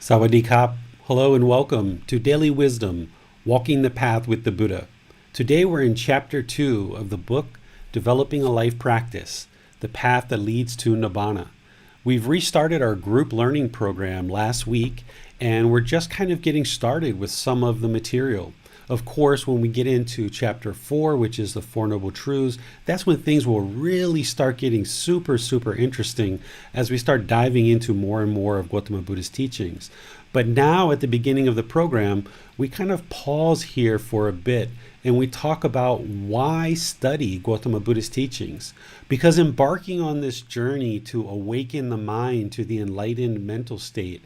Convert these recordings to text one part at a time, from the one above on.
Sawadee-kap. Hello and welcome to Daily Wisdom, Walking the Path with the Buddha. Today we're in Chapter 2 of the book, Developing a Life Practice, The Path That Leads to Nibbana. We've restarted our group learning program last week, and we're just kind of getting started with some of the material. Of course, when we get into Chapter 4, which is the Four Noble Truths, that's when things will really start getting super interesting as we start diving into more and more of Gotama Buddha's teachings. But now at the beginning of the program, we kind of pause here for a bit and we talk about why study Gotama Buddha's teachings. Because embarking on this journey to awaken the mind to the enlightened mental state,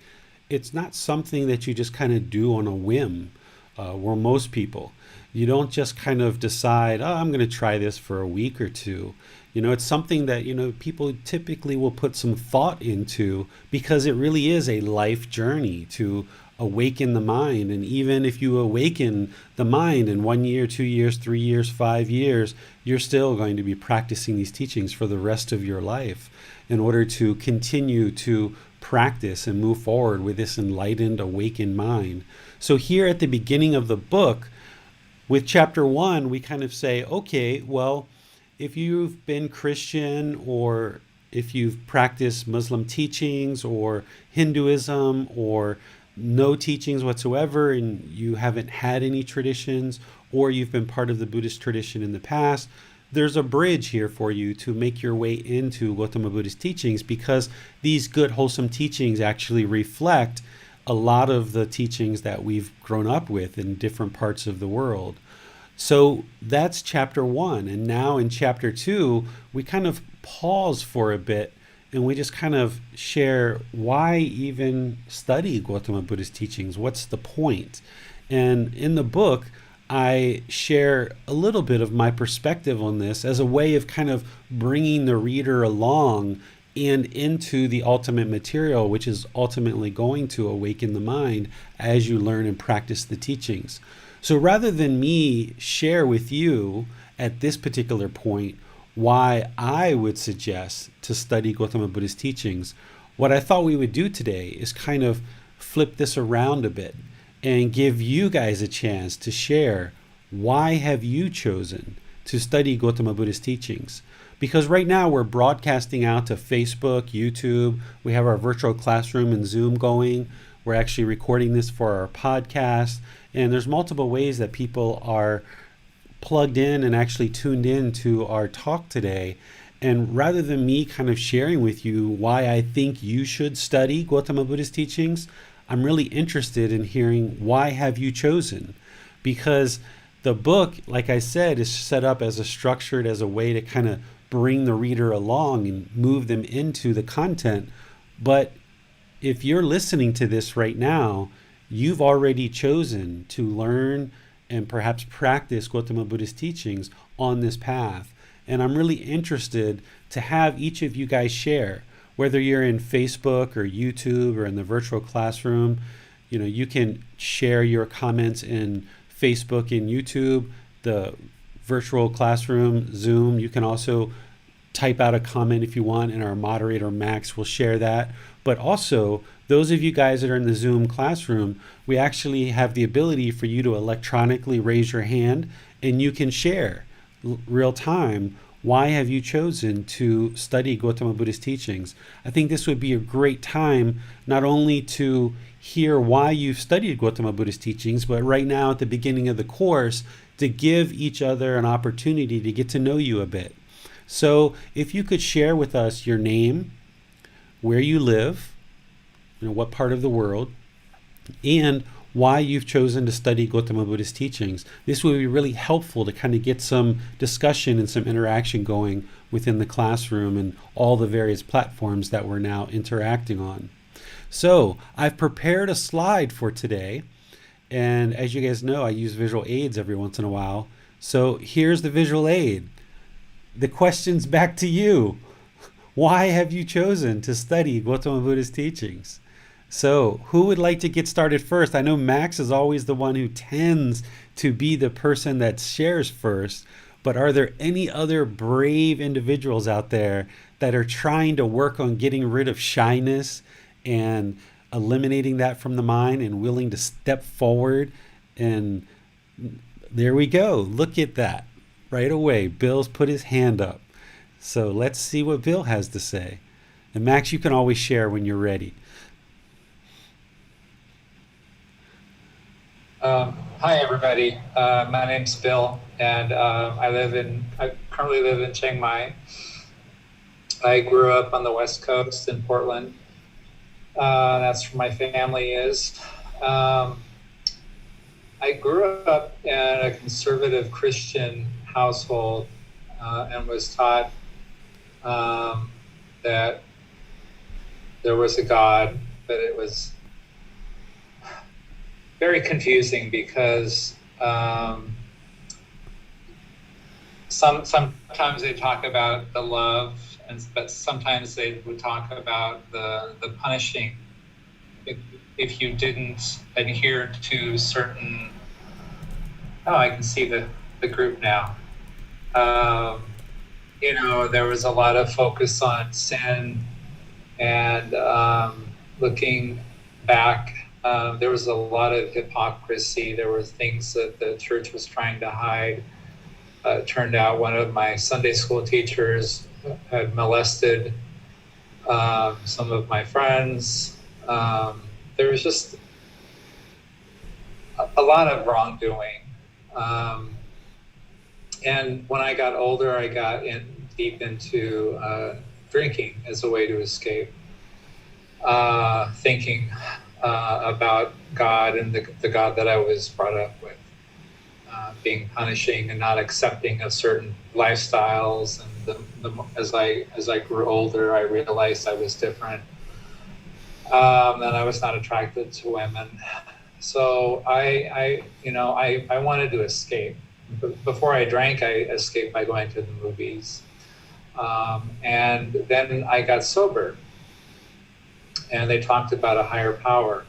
it's not something that you just kind of do on a whim. Where most people, you don't just kind of decide, oh, I'm going to try this for a week or two. It's something that, people typically will put some thought into because it really is a life journey to awaken the mind. And even if you awaken the mind in 1 year, 2 years, 3 years, 5 years, you're still going to be practicing these teachings for the rest of your life in order to continue to practice and move forward with this enlightened, awakened mind. So here at the beginning of the book, with Chapter 1, we kind of say, okay, well, if you've been Christian or if you've practiced Muslim teachings or Hinduism or no teachings whatsoever and you haven't had any traditions, or you've been part of the Buddhist tradition in the past, there's a bridge here for you to make your way into Gotama Buddha's teachings, because these good, wholesome teachings actually reflect a lot of the teachings that we've grown up with in different parts of the world. So that's Chapter 1. And now in Chapter 2, we kind of pause for a bit and we just kind of share why even study Gotama Buddha's teachings. What's the point? And in the book, I share a little bit of my perspective on this as a way of kind of bringing the reader along and into the ultimate material, which is ultimately going to awaken the mind as you learn and practice the teachings. So rather than me share with you at this particular point why I would suggest to study Gotama Buddha's teachings, what I thought we would do today is kind of flip this around a bit and give you guys a chance to share why have you chosen to study Gotama Buddha's teachings. Because right now we're broadcasting out to Facebook, YouTube, we have our virtual classroom and Zoom going, we're actually recording this for our podcast, and there's multiple ways that people are plugged in and actually tuned in to our talk today. And rather than me kind of sharing with you why I think you should study Gotama Buddha's teachings, I'm really interested in hearing why have you chosen? Because the book, like I said, is set up as a way to kind of bring the reader along and move them into the content. But if you're listening to this right now, you've already chosen to learn and perhaps practice Gotama Buddha's teachings on this path. And I'm really interested to have each of you guys share, whether you're in Facebook or YouTube or in the virtual classroom. You can share your comments in Facebook and YouTube, the virtual classroom, Zoom. You can also type out a comment if you want, and our moderator Max will share that. But also, those of you guys that are in the Zoom classroom, we actually have the ability for you to electronically raise your hand and you can share real time. Why have you chosen to study Gotama Buddha's teachings? I think this would be a great time not only to hear why you've studied Gotama Buddha's teachings, but right now at the beginning of the course, to give each other an opportunity to get to know you a bit. So if you could share with us your name, where you live, what part of the world, and why you've chosen to study Gotama Buddha's teachings. This would be really helpful to kind of get some discussion and some interaction going within the classroom and all the various platforms that we're now interacting on. So I've prepared a slide for today, and as you guys know, I use visual aids every once in a while. So here's the visual aid. The question's back to you. Why have you chosen to study Gotama Buddha's teachings? So who would like to get started first? I know Max is always the one who tends to be the person that shares first, but are there any other brave individuals out there that are trying to work on getting rid of shyness and eliminating that from the mind and willing to step forward. And there we go. Look at that. Right away, Bill's put his hand up. So let's see what Bill has to say. And Max, you can always share when you're ready. Hi, everybody. My name's Bill, and I currently live in Chiang Mai. I grew up on the West Coast in Portland. That's where my family is. I grew up in a conservative Christian household and was taught that there was a God, but it was very confusing because sometimes they talk about the love, but sometimes they would talk about the punishing if you didn't adhere to certain. Oh, I can see the group now. There was a lot of focus on sin and looking back. There was a lot of hypocrisy. There were things that the church was trying to hide. It turned out one of my Sunday school teachers had molested some of my friends. There was just a lot of wrongdoing. And when I got older, I got deep into drinking as a way to escape, thinking about God and the God that I was brought up with, being punishing and not accepting of certain lifestyles. And as I grew older, I realized I was different, and I was not attracted to women. So I wanted to escape. Before I drank, I escaped by going to the movies, and then I got sober. And they talked about a higher power.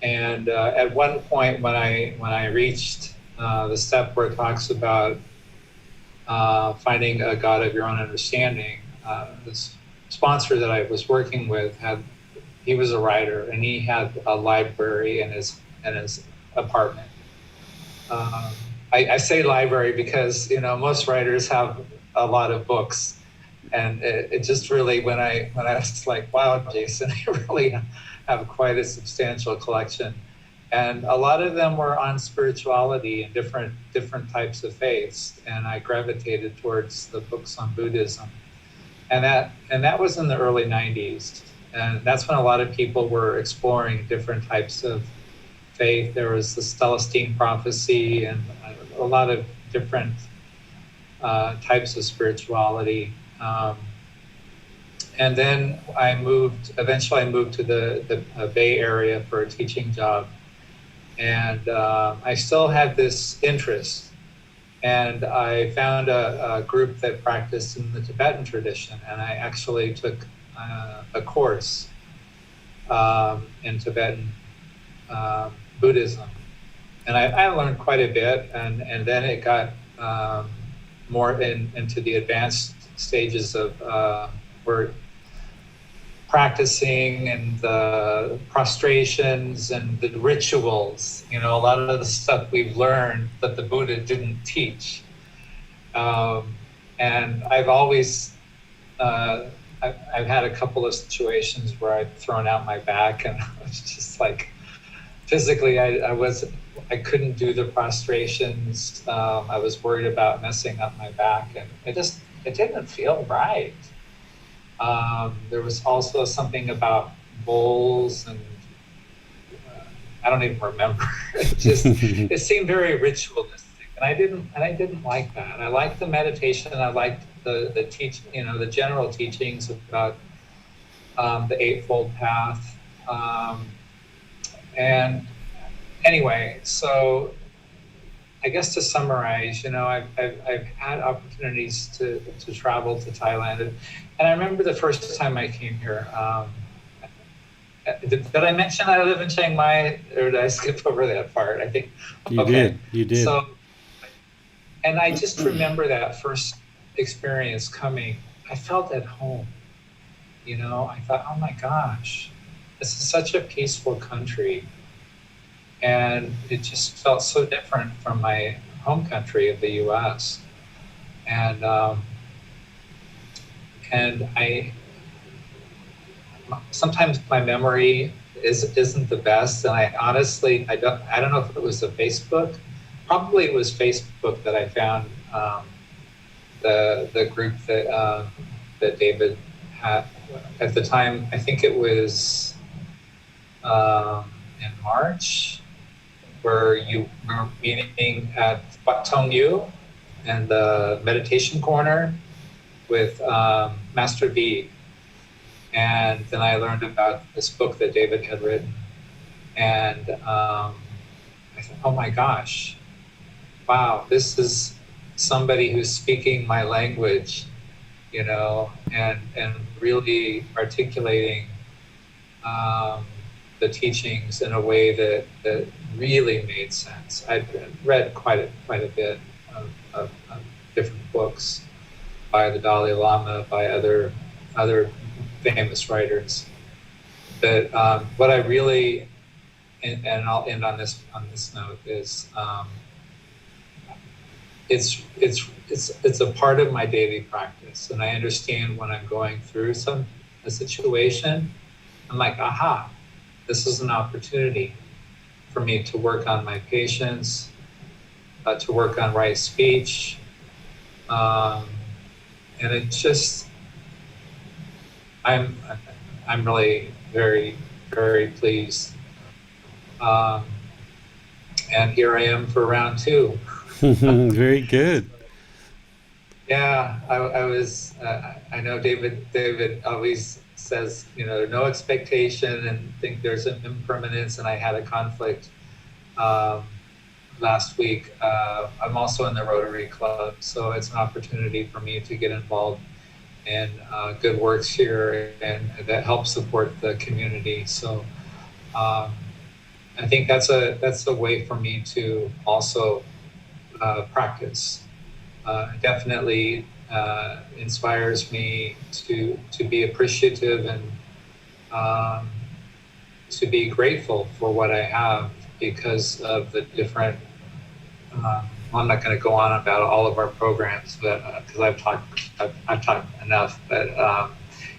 And at one point, when I reached the step where it talks about finding a God of your own understanding, this sponsor that I was working with he was a writer, and he had a library in his apartment. I say library because most writers have a lot of books. And it just really, when I was like, wow, Jason, you really have quite a substantial collection. And a lot of them were on spirituality and different types of faiths. And I gravitated towards the books on Buddhism. And that was in the early 90s. And that's when a lot of people were exploring different types of faith. There was the Celestine prophecy and a lot of different types of spirituality. And then eventually I moved to the Bay Area for a teaching job. And I still had this interest. And I found a group that practiced in the Tibetan tradition. And I actually took a course in Tibetan Buddhism. And I learned quite a bit. And then it got more into the advanced stages of we're practicing and the prostrations and the rituals, a lot of the stuff we've learned that the Buddha didn't teach. And I've always, I've had a couple of situations where I've thrown out my back and I was just like, physically, I couldn't do the prostrations. I was worried about messing up my back, and it didn't feel right. There was also something about bowls, and I don't even remember. It seemed very ritualistic, and I didn't like that. I liked the meditation. I liked the the general teachings about the Eightfold Path. And anyway, so I guess to summarize, I've had opportunities to travel to Thailand, and I remember the first time I came here. Did I mention I live in Chiang Mai, or did I skip over that part? I think you did. You did. So, and I just remember that first experience coming. I felt at home. I thought, oh my gosh, this is such a peaceful country, and it just felt so different from my home country of the U.S. And I sometimes my memory isn't the best, and I honestly I don't know if it was the Facebook. Probably it was Facebook that I found the group that David had at the time. I think it was in March, where you were meeting at Wat Tong Yu and the meditation corner with Master V. And then I learned about this book that David had written. And I thought, oh my gosh, wow, this is somebody who's speaking my language, you know, and really articulating the teachings in a way that really made sense. I'd read quite a bit of different books by the Dalai Lama, by other famous writers. But what I really, and I'll end on this note, is it's a part of my daily practice, and I understand when I'm going through a situation, I'm like, aha, this is an opportunity for me to work on my patience, to work on right speech, and it's just, I'm really very, very pleased. And here I am for round 2. Very good. Yeah, I was. I know David always says, you know, no expectation, and think there's an impermanence. And I had a conflict last week. I'm also in the Rotary Club, so it's an opportunity for me to get involved in good works here, and that helps support the community. So I think that's a way for me to also practice. Definitely inspires me to be appreciative and to be grateful for what I have, because of the different. I'm not going to go on about all of our programs, but because I've talked enough. But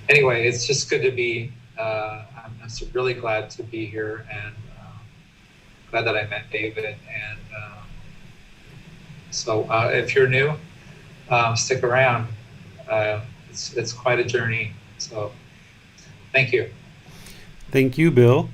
anyway, it's just good to be. I'm really glad to be here, and glad that I met David. And so, if you're new, stick around. It's quite a journey. So, thank you. Thank you, Bill.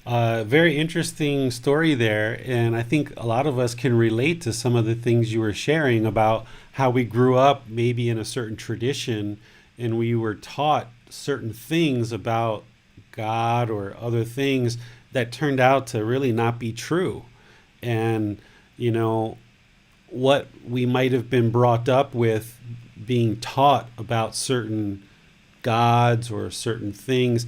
Very interesting story there. And I think a lot of us can relate to some of the things you were sharing about how we grew up maybe in a certain tradition, and we were taught certain things about God or other things that turned out to really not be true. And, you know, what we might have been brought up with, being taught about certain gods or certain things,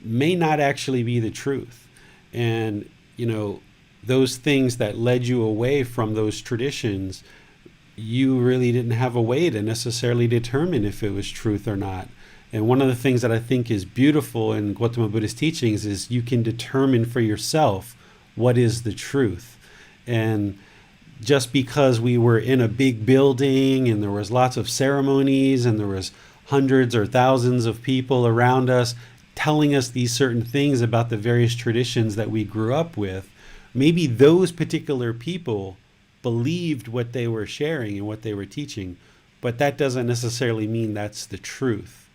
may not actually be the truth. And, you know, those things that led you away from those traditions, you really didn't have a way to necessarily determine if it was truth or not. And one of the things that I think is beautiful in Gotama Buddha's teachings is you can determine for yourself what is the truth. And just because we were in a big building and there was lots of ceremonies and there was hundreds or thousands of people around us telling us these certain things about the various traditions that we grew up with, maybe those particular people believed what they were sharing and what they were teaching, but that doesn't necessarily mean that's the truth.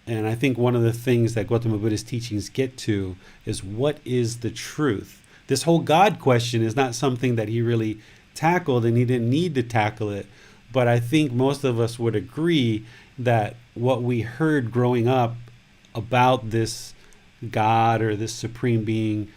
And I think one of the things that Gotama Buddha's teachings get to is, what is the truth? This whole God question is not something that he really tackled, and he didn't need to tackle it. But I think most of us would agree that what we heard growing up about this God or this supreme being,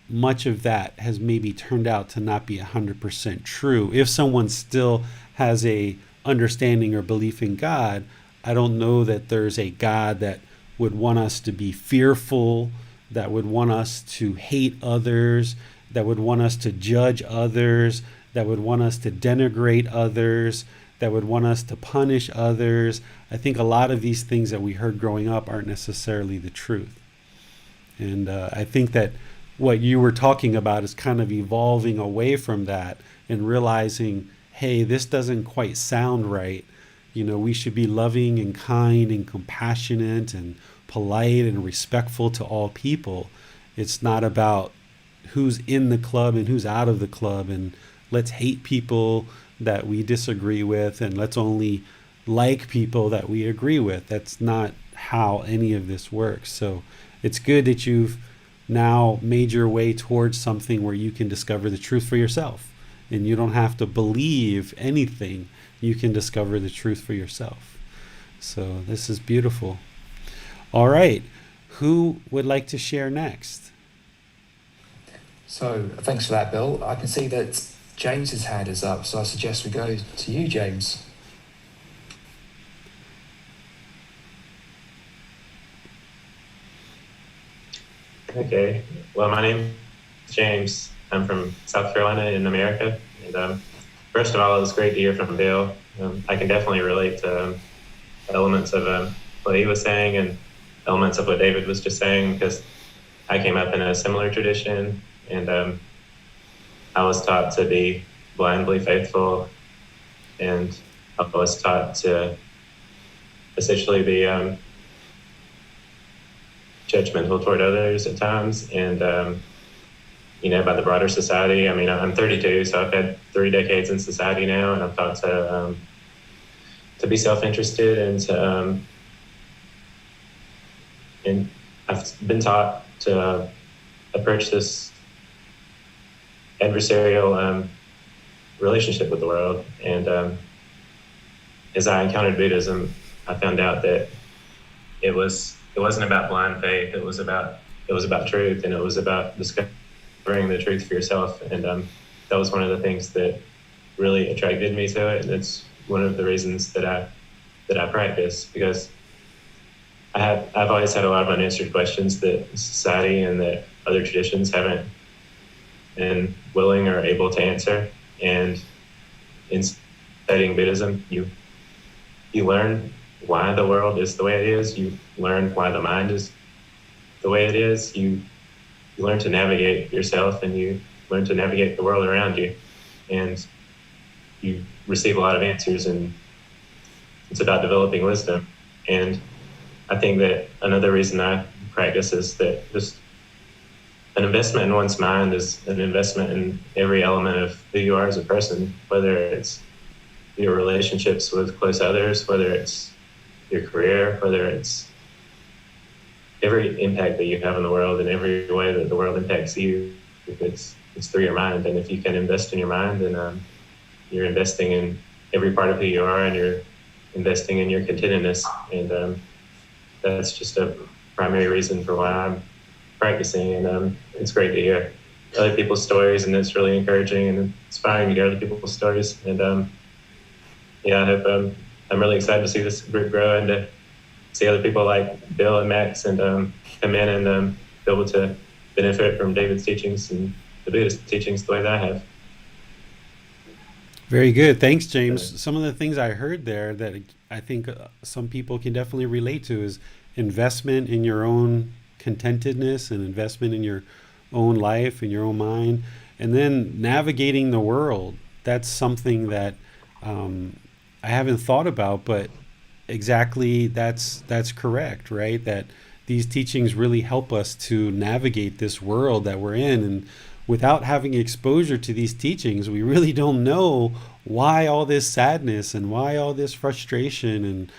much of that has maybe turned out to not be 100% true. If someone still has a understanding or belief in God, I don't know that there's a God that would want us to be fearful, that would want us to hate others, that would want us to judge others, that would want us to denigrate others, that would want us to punish others. I think a lot of these things that we heard growing up aren't necessarily the truth. And I think that what you were talking about is kind of evolving away from that and realizing, hey, this doesn't quite sound right. We should be loving and kind and compassionate and polite and respectful to all people. It's not about who's in the club and who's out of the club, and let's hate people that we disagree with and let's only like people that we agree with. That's not how any of this works. So it's good that you've now made your way towards something where you can discover the truth for yourself, and you don't have to believe anything. You can discover the truth for yourself. So this is beautiful. All right, who would like to share next? So thanks for that, Bill. I can see that James's hand is up, so I suggest we go to you, James. Okay. Well, my name is James. I'm from South Carolina in America. And first of all, it was great to hear from Bill. I can definitely relate to elements of what he was saying and elements of what David was just saying, because I came up in a similar tradition, and I was taught to be blindly faithful, and I was taught to essentially be judgmental toward others at times, and by the broader society. I mean, I'm 32, so I've had 3 decades in society now, and I'm taught to be self-interested and I've been taught to approach this adversarial relationship with the world. And as I encountered Buddhism, I found out that it wasn't about blind faith. It was about truth, and it was about discovering the truth for yourself. And that was one of the things that really attracted me to it. And it's one of the reasons that I practice, because I've always had a lot of unanswered questions that society and that other traditions haven't been willing or able to answer. And in studying Buddhism, you learn why the world is the way it is. You learn why the mind is the way it is. You learn to navigate yourself, and you learn to navigate the world around you. And you receive a lot of answers, and it's about developing wisdom. And I think that another reason I practice is that just an investment in one's mind is an investment in every element of who you are as a person, whether it's your relationships with close others, whether it's your career, whether it's every impact that you have in the world and every way that the world impacts you. It's through your mind. And if you can invest in your mind, then you're investing in every part of who you are, and you're investing in your contentedness. And that's just a primary reason for why I'm practicing. And it's great to hear other people's stories, and it's really encouraging and inspiring to hear other people's stories. And I hope I'm really excited to see this group grow and to see other people like Bill and Max and come in and be able to benefit from David's teachings and the Buddhist teachings the way that I have. Very good. Thanks, James. Some of the things I heard there that I think some people can definitely relate to is investment in your own contentedness and investment in your own life and your own mind. And then navigating the world. That's something that I haven't thought about, but exactly that's correct, right? That these teachings really help us to navigate this world that we're in. And without having exposure to these teachings, we really don't know why all this sadness and why all this frustration and,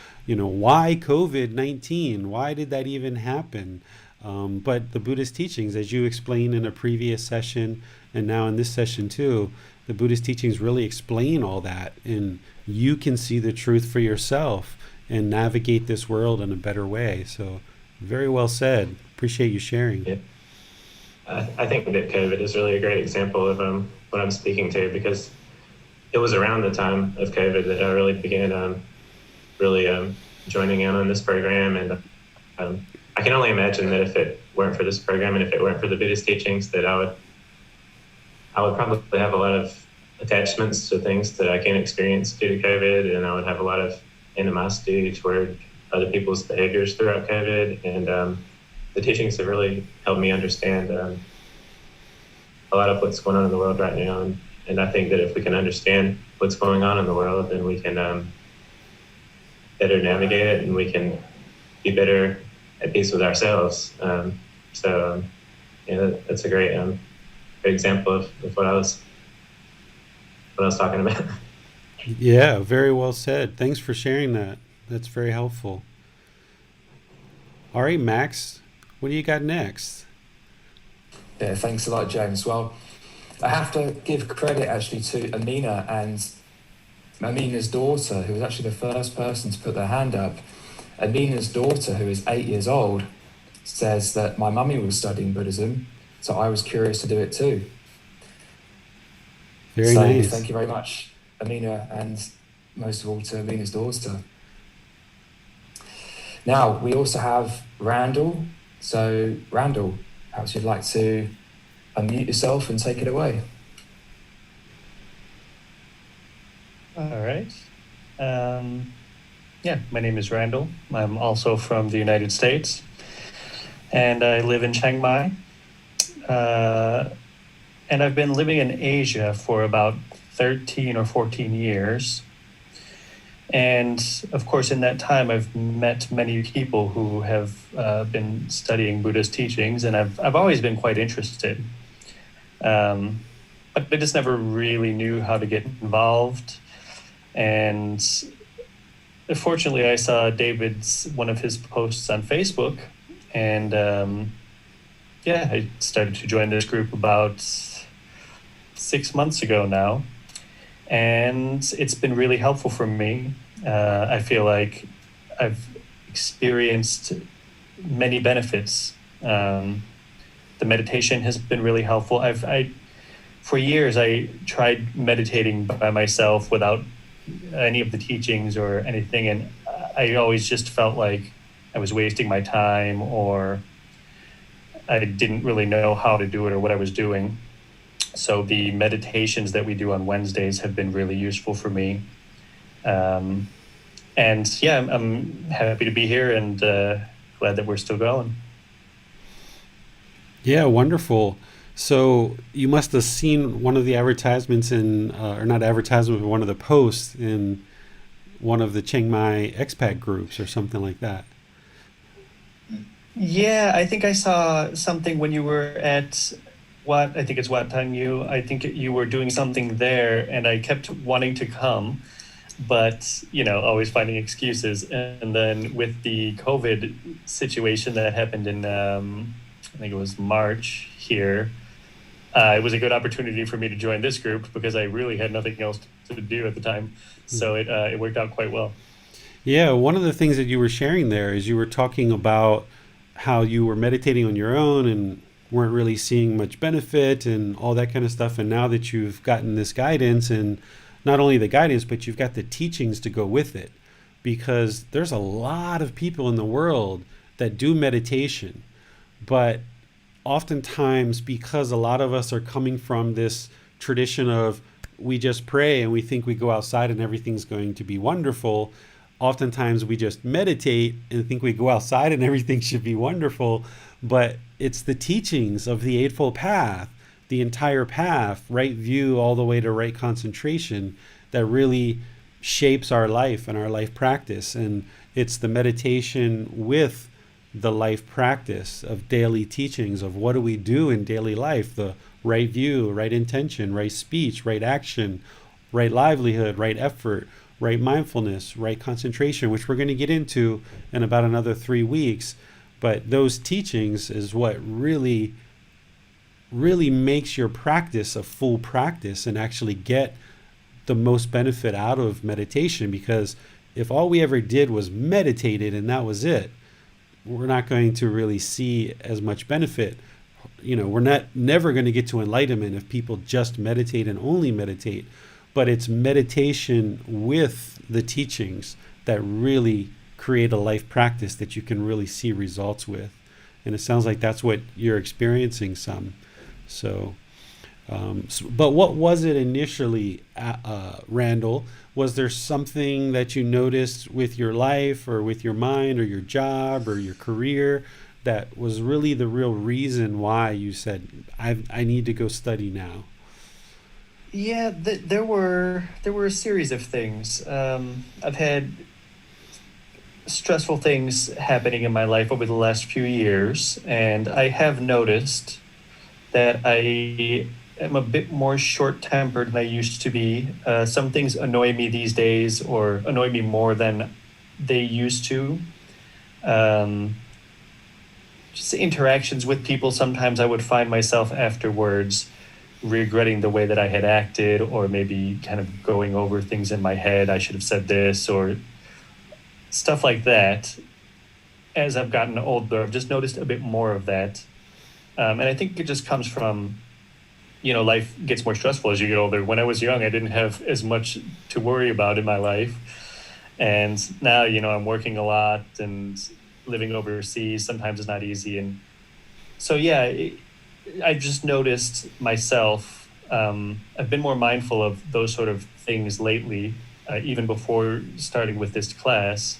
why COVID-19, why did that even happen? But the Buddhist teachings, as you explained in a previous session and now in this session too, the Buddhist teachings really explain all that, and you can see the truth for yourself and navigate this world in a better way. So very well said. Appreciate you sharing. Yeah. I think that COVID is really a great example of what I'm speaking to, because it was around the time of COVID that I really began joining in on this program. And I can only imagine that if it weren't for this program and if it weren't for the Buddhist teachings, that I would probably have a lot of attachments to things that I can't experience due to COVID, and I would have a lot of animosity toward other people's behaviors throughout COVID. And the teachings have really helped me understand a lot of what's going on in the world right now. And I think that if we can understand what's going on in the world, then we can better navigate it, and we can be better at peace with ourselves. Yeah, that's a great example of what I was talking about. Yeah, very well said. Thanks for sharing that. That's very helpful. All right, Max, what do you got next? Yeah, thanks a lot, James. Well, I have to give credit actually to Amina and Amina's daughter, who was actually the first person to put their hand up. Amina's daughter, who is 8 years old, says that my mummy was studying Buddhism, so I was curious to do it too. Very So nice. thank you very much, Amina, and most of all to Amina's daughter. Now, we also have Randall. So, Randall, perhaps you'd like to unmute yourself and take it away. All right. Yeah, my name is Randall. I'm also from the United States, and I live in Chiang Mai. And I've been living in Asia for about 13 or 14 years. And of course, in that time, I've met many people who have been studying Buddha's teachings, and I've always been quite interested. But I just never really knew how to get involved. And fortunately, I saw one of his posts on Facebook, and I started to join this group about 6 months ago now. And it's been really helpful for me. I feel like I've experienced many benefits. The meditation has been really helpful. For years, I tried meditating by myself without any of the teachings or anything, and I always just felt like I was wasting my time, or I didn't really know how to do it or what I was doing. So the meditations that we do on Wednesdays have been really useful for me. I'm happy to be here, and glad that we're still going. Yeah, wonderful. So you must have seen one of the advertisements or not advertisement, but one of the posts in one of the Chiang Mai expat groups or something like that. Yeah, I think I saw something when you were at I think it's Wat Tang Yu. I think you were doing something there, and I kept wanting to come, but always finding excuses. And then with the COVID situation that happened in I think it was March here, it was a good opportunity for me to join this group because I really had nothing else to do at the time. So it worked out quite well. Yeah, one of the things that you were sharing there is you were talking about how you were meditating on your own and weren't really seeing much benefit and all that kind of stuff. And now that you've gotten this guidance, and not only the guidance, but you've got the teachings to go with it, because there's a lot of people in the world that do meditation, but oftentimes, because a lot of us are coming from this tradition of we just pray and we think we go outside and everything's going to be wonderful, oftentimes we just meditate and think we go outside and everything should be wonderful. But it's the teachings of the Eightfold Path, the entire path, right view all the way to right concentration, that really shapes our life and our life practice. And it's the meditation with the life practice of daily teachings of what do we do in daily life, the right view, right intention, right speech, right action, right livelihood, right effort, right mindfulness, right concentration, which we're going to get into in about another 3 weeks. But those teachings is what really makes your practice a full practice and actually get the most benefit out of meditation. Because if all we ever did was meditated and that was it, we're not going to really see as much benefit. We're never going to get to enlightenment if people just meditate and only meditate. But it's meditation with the teachings that really create a life practice that you can really see results with. And it sounds like that's what you're experiencing some. But what was it initially, Randall? Was there something that you noticed with your life or with your mind or your job or your career that was really the real reason why you said, I need to go study now? Yeah, there were a series of things. I've had stressful things happening in my life over the last few years, and I have noticed that I am a bit more short-tempered than I used to be. Some things annoy me these days, or annoy me more than they used to. Um, just interactions with people, sometimes I would find myself afterwards regretting the way that I had acted, or maybe kind of going over things in my head. I should have said this, or stuff like that. As I've gotten older, I've just noticed a bit more of that. And I think it just comes from, life gets more stressful as you get older. When I was young, I didn't have as much to worry about in my life. And now, I'm working a lot and living overseas. Sometimes it's not easy. And so, yeah, I just noticed myself. I've been more mindful of those sort of things lately, even before starting with this class.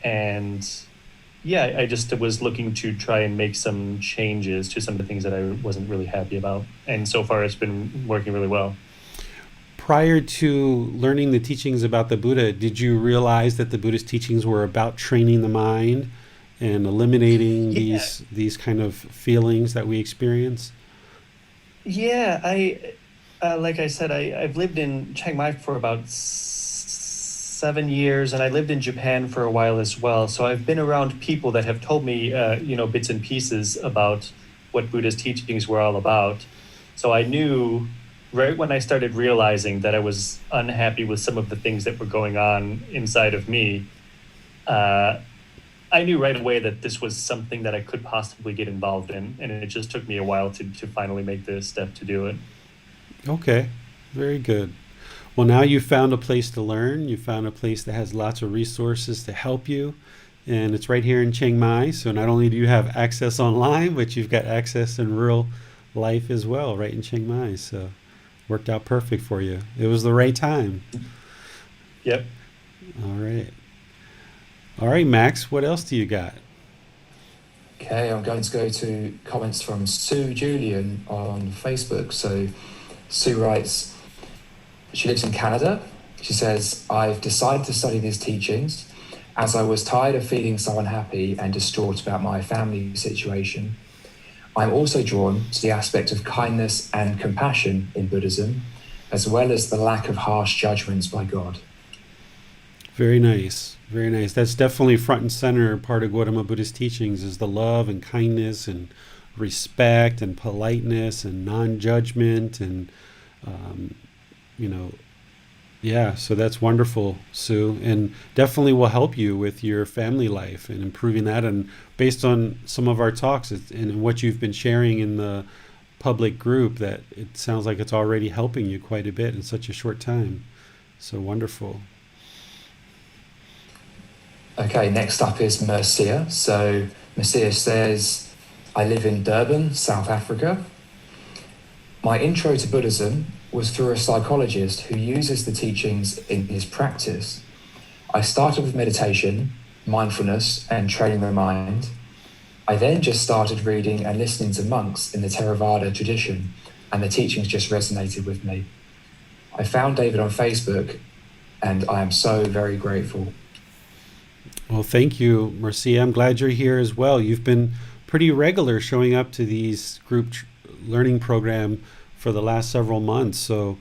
And yeah, I just was looking to try and make some changes to some of the things that I wasn't really happy about. And so far, it's been working really well. Prior to learning the teachings about the Buddha, did you realize that the Buddhist teachings were about training the mind and eliminating Yeah, these kind of feelings that we experience? yeah. Like I said, I've lived in Chiang Mai for about 7 years, and I lived in Japan for a while as well. So I've been around people that have told me, bits and pieces about what Buddha's teachings were all about. So I knew right when I started realizing that I was unhappy with some of the things that were going on inside of me. Uh, I knew right away that this was something that I could possibly get involved in, and it just took me a while to finally make the step to do it. Okay, very good. Well, now you found a place to learn. You found a place that has lots of resources to help you, and it's right here in Chiang Mai. So not only do you have access online, but you've got access in real life as well, right in Chiang Mai. So worked out perfect for you. It was the right time. Yep. All right. All right, Max, what else do you got? Okay, I'm going to go to comments from Sue Julian on Facebook. So Sue writes, she lives in Canada. She says, I've decided to study these teachings as I was tired of feeling so unhappy and distraught about my family situation. I'm also drawn to the aspect of kindness and compassion in Buddhism, as well as the lack of harsh judgments by God. Very nice. Very nice. That's definitely front and center part of Gotama Buddha's teachings is the love and kindness and respect and politeness and non-judgment and, um, you know, yeah, so that's wonderful, Sue, and definitely will help you with your family life and improving that. And based on some of our talks and what you've been sharing in the public group, that it sounds like it's already helping you quite a bit in such a short time. So wonderful. Okay, next up is Mercia. So Mercia says, I live in Durban, South Africa. My intro to Buddhism was through a psychologist who uses the teachings in his practice. I started with meditation, mindfulness, and training the mind. I then just started reading and listening to monks in the Theravada tradition, and the teachings just resonated with me. I found David on Facebook, and I am so very grateful. Well, thank you, Marcia. I'm glad you're here as well. You've been pretty regular showing up to these learning program for the last several months. So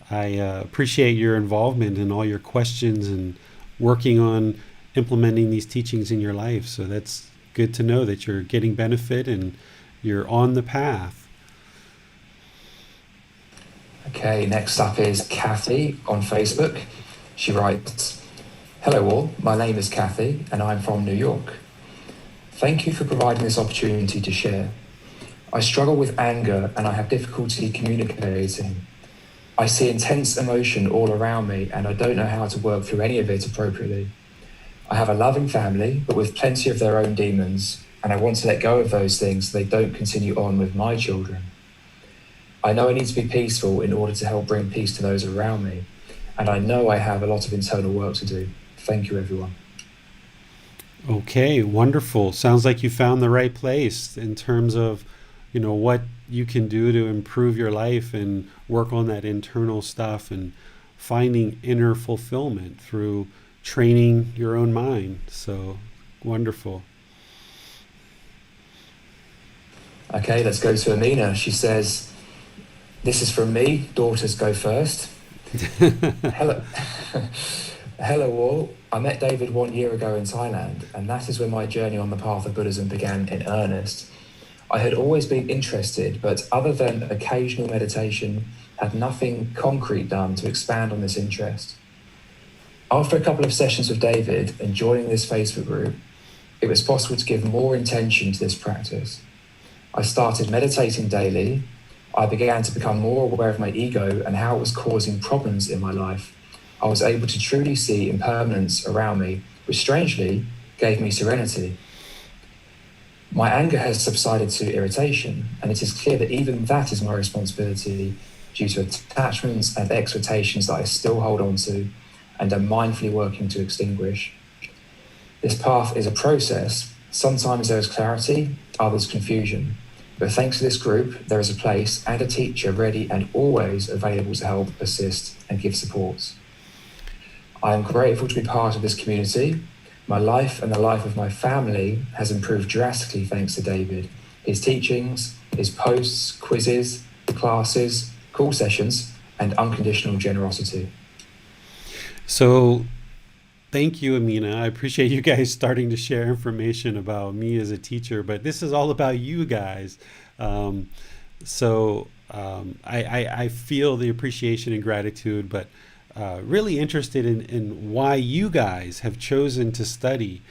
I appreciate your involvement and all your questions and working on implementing these teachings in your life. So that's good to know that you're getting benefit and you're on the path. Okay, next up is Kathy on Facebook. She writes, hello all, my name is Kathy and I'm from New York. Thank you for providing this opportunity to share. I struggle with anger and I have difficulty communicating. I see intense emotion all around me and I don't know how to work through any of it appropriately. I have a loving family, but with plenty of their own demons, and I want to let go of those things so they don't continue on with my children. I know I need to be peaceful in order to help bring peace to those around me, and I know I have a lot of internal work to do. Thank you, everyone. Okay, wonderful. Sounds like you found the right place in terms of, what you can do to improve your life and work on that internal stuff and finding inner fulfillment through training your own mind. So wonderful. Okay, let's go to Amina. She says, "This is from me. Daughters go first." Hello. Hello all. I met David 1 year ago in Thailand, and that is when my journey on the path of Buddhism began in earnest. I had always been interested, but other than occasional meditation, had nothing concrete done to expand on this interest. After a couple of sessions with David and joining this Facebook group, it was possible to give more intention to this practice. I started meditating daily. I began to become more aware of my ego and how it was causing problems in my life. I was able to truly see impermanence around me, which strangely gave me serenity. My anger has subsided to irritation, and it is clear that even that is my responsibility due to attachments and expectations that I still hold on to and am mindfully working to extinguish. This path is a process. Sometimes there is clarity, others confusion. But thanks to this group, there is a place and a teacher ready and always available to help, assist, and give support. I am grateful to be part of this community. My life and the life of my family has improved drastically thanks to David, his teachings, his posts, quizzes, classes, call sessions, and unconditional generosity. So thank you, Amina. I appreciate you guys starting to share information about me as a teacher, but this is all about you guys. Um, I feel the appreciation and gratitude, but really interested in why you guys have chosen to study.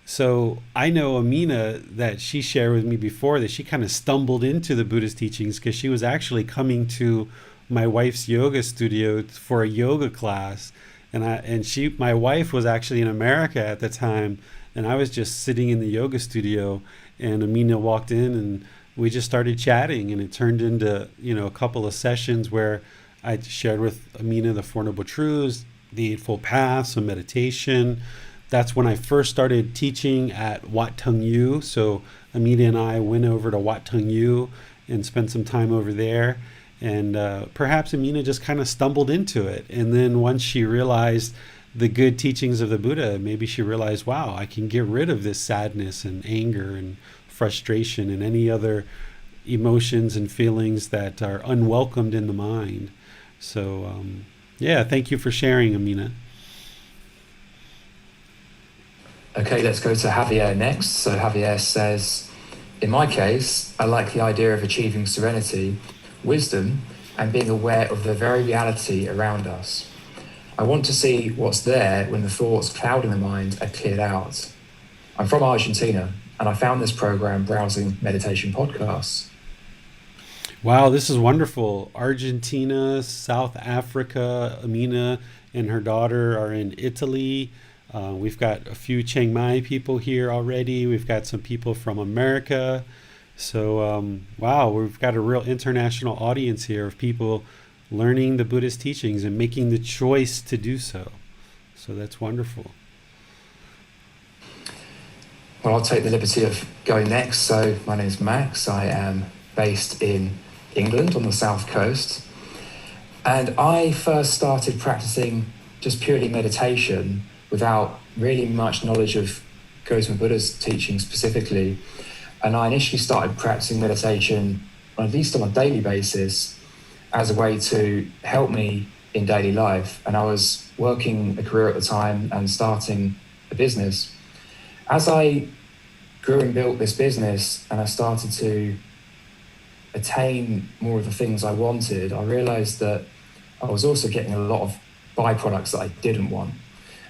So I know Amina, that she shared with me before, that she kind of stumbled into the Buddhist teachings because she was actually coming to my wife's yoga studio for a yoga class, my wife was actually in America at the time, and I was just sitting in the yoga studio, and Amina walked in, and we just started chatting, and it turned into a couple of sessions where I shared with Amina the Four Noble Truths, the Eightfold Path, some meditation. That's when I first started teaching at Wat Tung Yu. So Amina and I went over to Wat Tung Yu and spent some time over there. And perhaps Amina just kind of stumbled into it. And then once she realized the good teachings of the Buddha, maybe she realized, wow, I can get rid of this sadness and anger and frustration and any other emotions and feelings that are unwelcomed in the mind. So, yeah, thank you for sharing, Amina. Okay, let's go to Javier next. So Javier says, in my case, I like the idea of achieving serenity, wisdom, and being aware of the very reality around us. I want to see what's there when the thoughts clouding the mind are cleared out. I'm from Argentina, and I found this program browsing meditation podcasts. Wow, this is wonderful. Argentina, South Africa, Amina and her daughter are in Italy. We've got a few Chiang Mai people here already. We've got some people from America. So, wow, we've got a real international audience here of people learning the Buddhist teachings and making the choice to do so. So that's wonderful. Well, I'll take the liberty of going next. So my name is Max. I am based in England on the south coast. And I first started practicing just purely meditation without really much knowledge of Gotama Buddha's teaching specifically. And I initially started practicing meditation, at least on a daily basis, as a way to help me in daily life. And I was working a career at the time and starting a business. As I grew and built this business and I started to attain more of the things I wanted, I realized that I was also getting a lot of byproducts that I didn't want.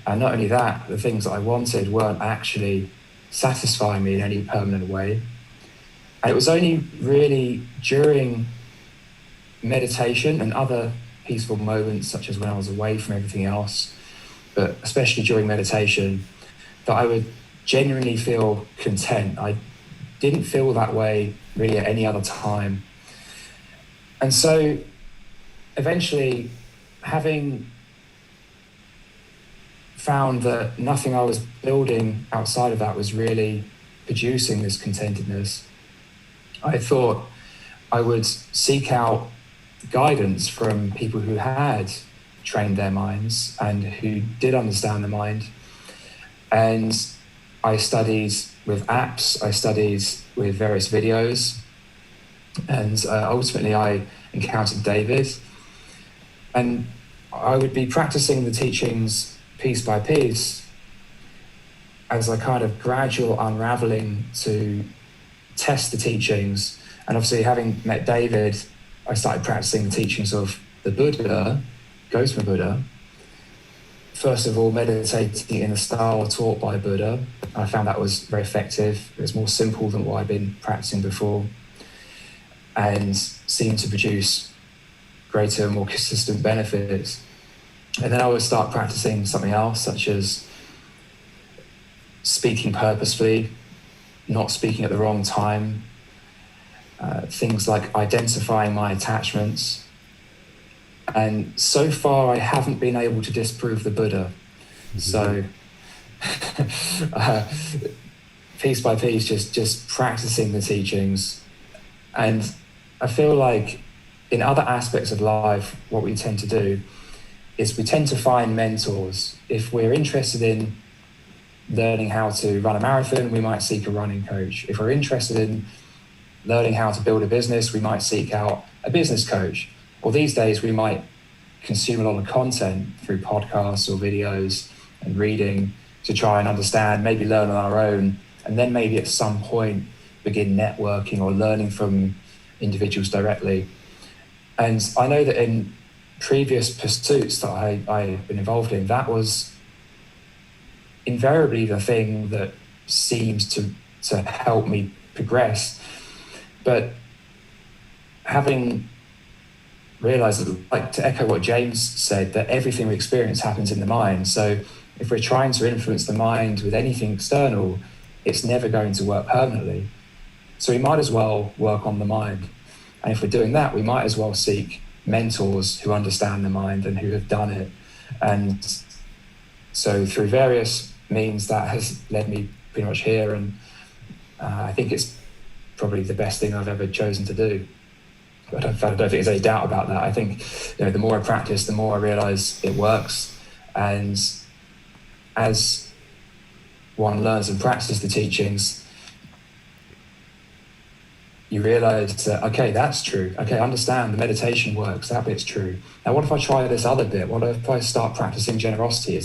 And not only that, the things that I wanted weren't actually satisfying me in any permanent way. And it was only really during meditation and other peaceful moments, such as when I was away from everything else, but especially during meditation, that I would genuinely feel content. I didn't feel that way really at any other time. And so eventually, having found that nothing I was building outside of that was really producing this contentedness. I thought I would seek out guidance from people who had trained their minds and who did understand the mind. And I studied with apps, I studied with various videos, and ultimately I encountered David. And I would be practicing the teachings piece by piece as a kind of gradual unraveling to test the teachings. And obviously, having met David, I started practicing the teachings of the Buddha, Gotama Buddha. First of all, meditating in the style taught by Buddha. I found that was very effective. It was more simple than what I'd been practicing before, and seemed to produce greater, more consistent benefits. And then I would start practicing something else, such as speaking purposefully, not speaking at the wrong time, things like identifying my attachments. And so far, I haven't been able to disprove the Buddha. Mm-hmm. So piece by piece, just practicing the teachings. And I feel like in other aspects of life, what we tend to do is we tend to find mentors. If we're interested in learning how to run a marathon, we might seek a running coach. If we're interested in learning how to build a business, we might seek out a business coach. Or these days, we might consume a lot of content through podcasts or videos and reading to try and understand, maybe learn on our own, and then maybe at some point begin networking or learning from individuals directly. And I know that in previous pursuits that I've been involved in, that was invariably the thing that seems to help me progress. But having realized that, like, to echo what James said, that everything we experience happens in the mind. So if we're trying to influence the mind with anything external, it's never going to work permanently. So we might as well work on the mind. And if we're doing that, we might as well seek mentors who understand the mind and who have done it. And so through various means, that has led me pretty much here. And I think it's probably the best thing I've ever chosen to do. I don't think there's any doubt about that. I think, the more I practice, the more I realize it works. And as one learns and practices the teachings, you realize that, okay, that's true. Okay, I understand the meditation works. That bit's true. Now, what if I try this other bit? What if I start practicing generosity?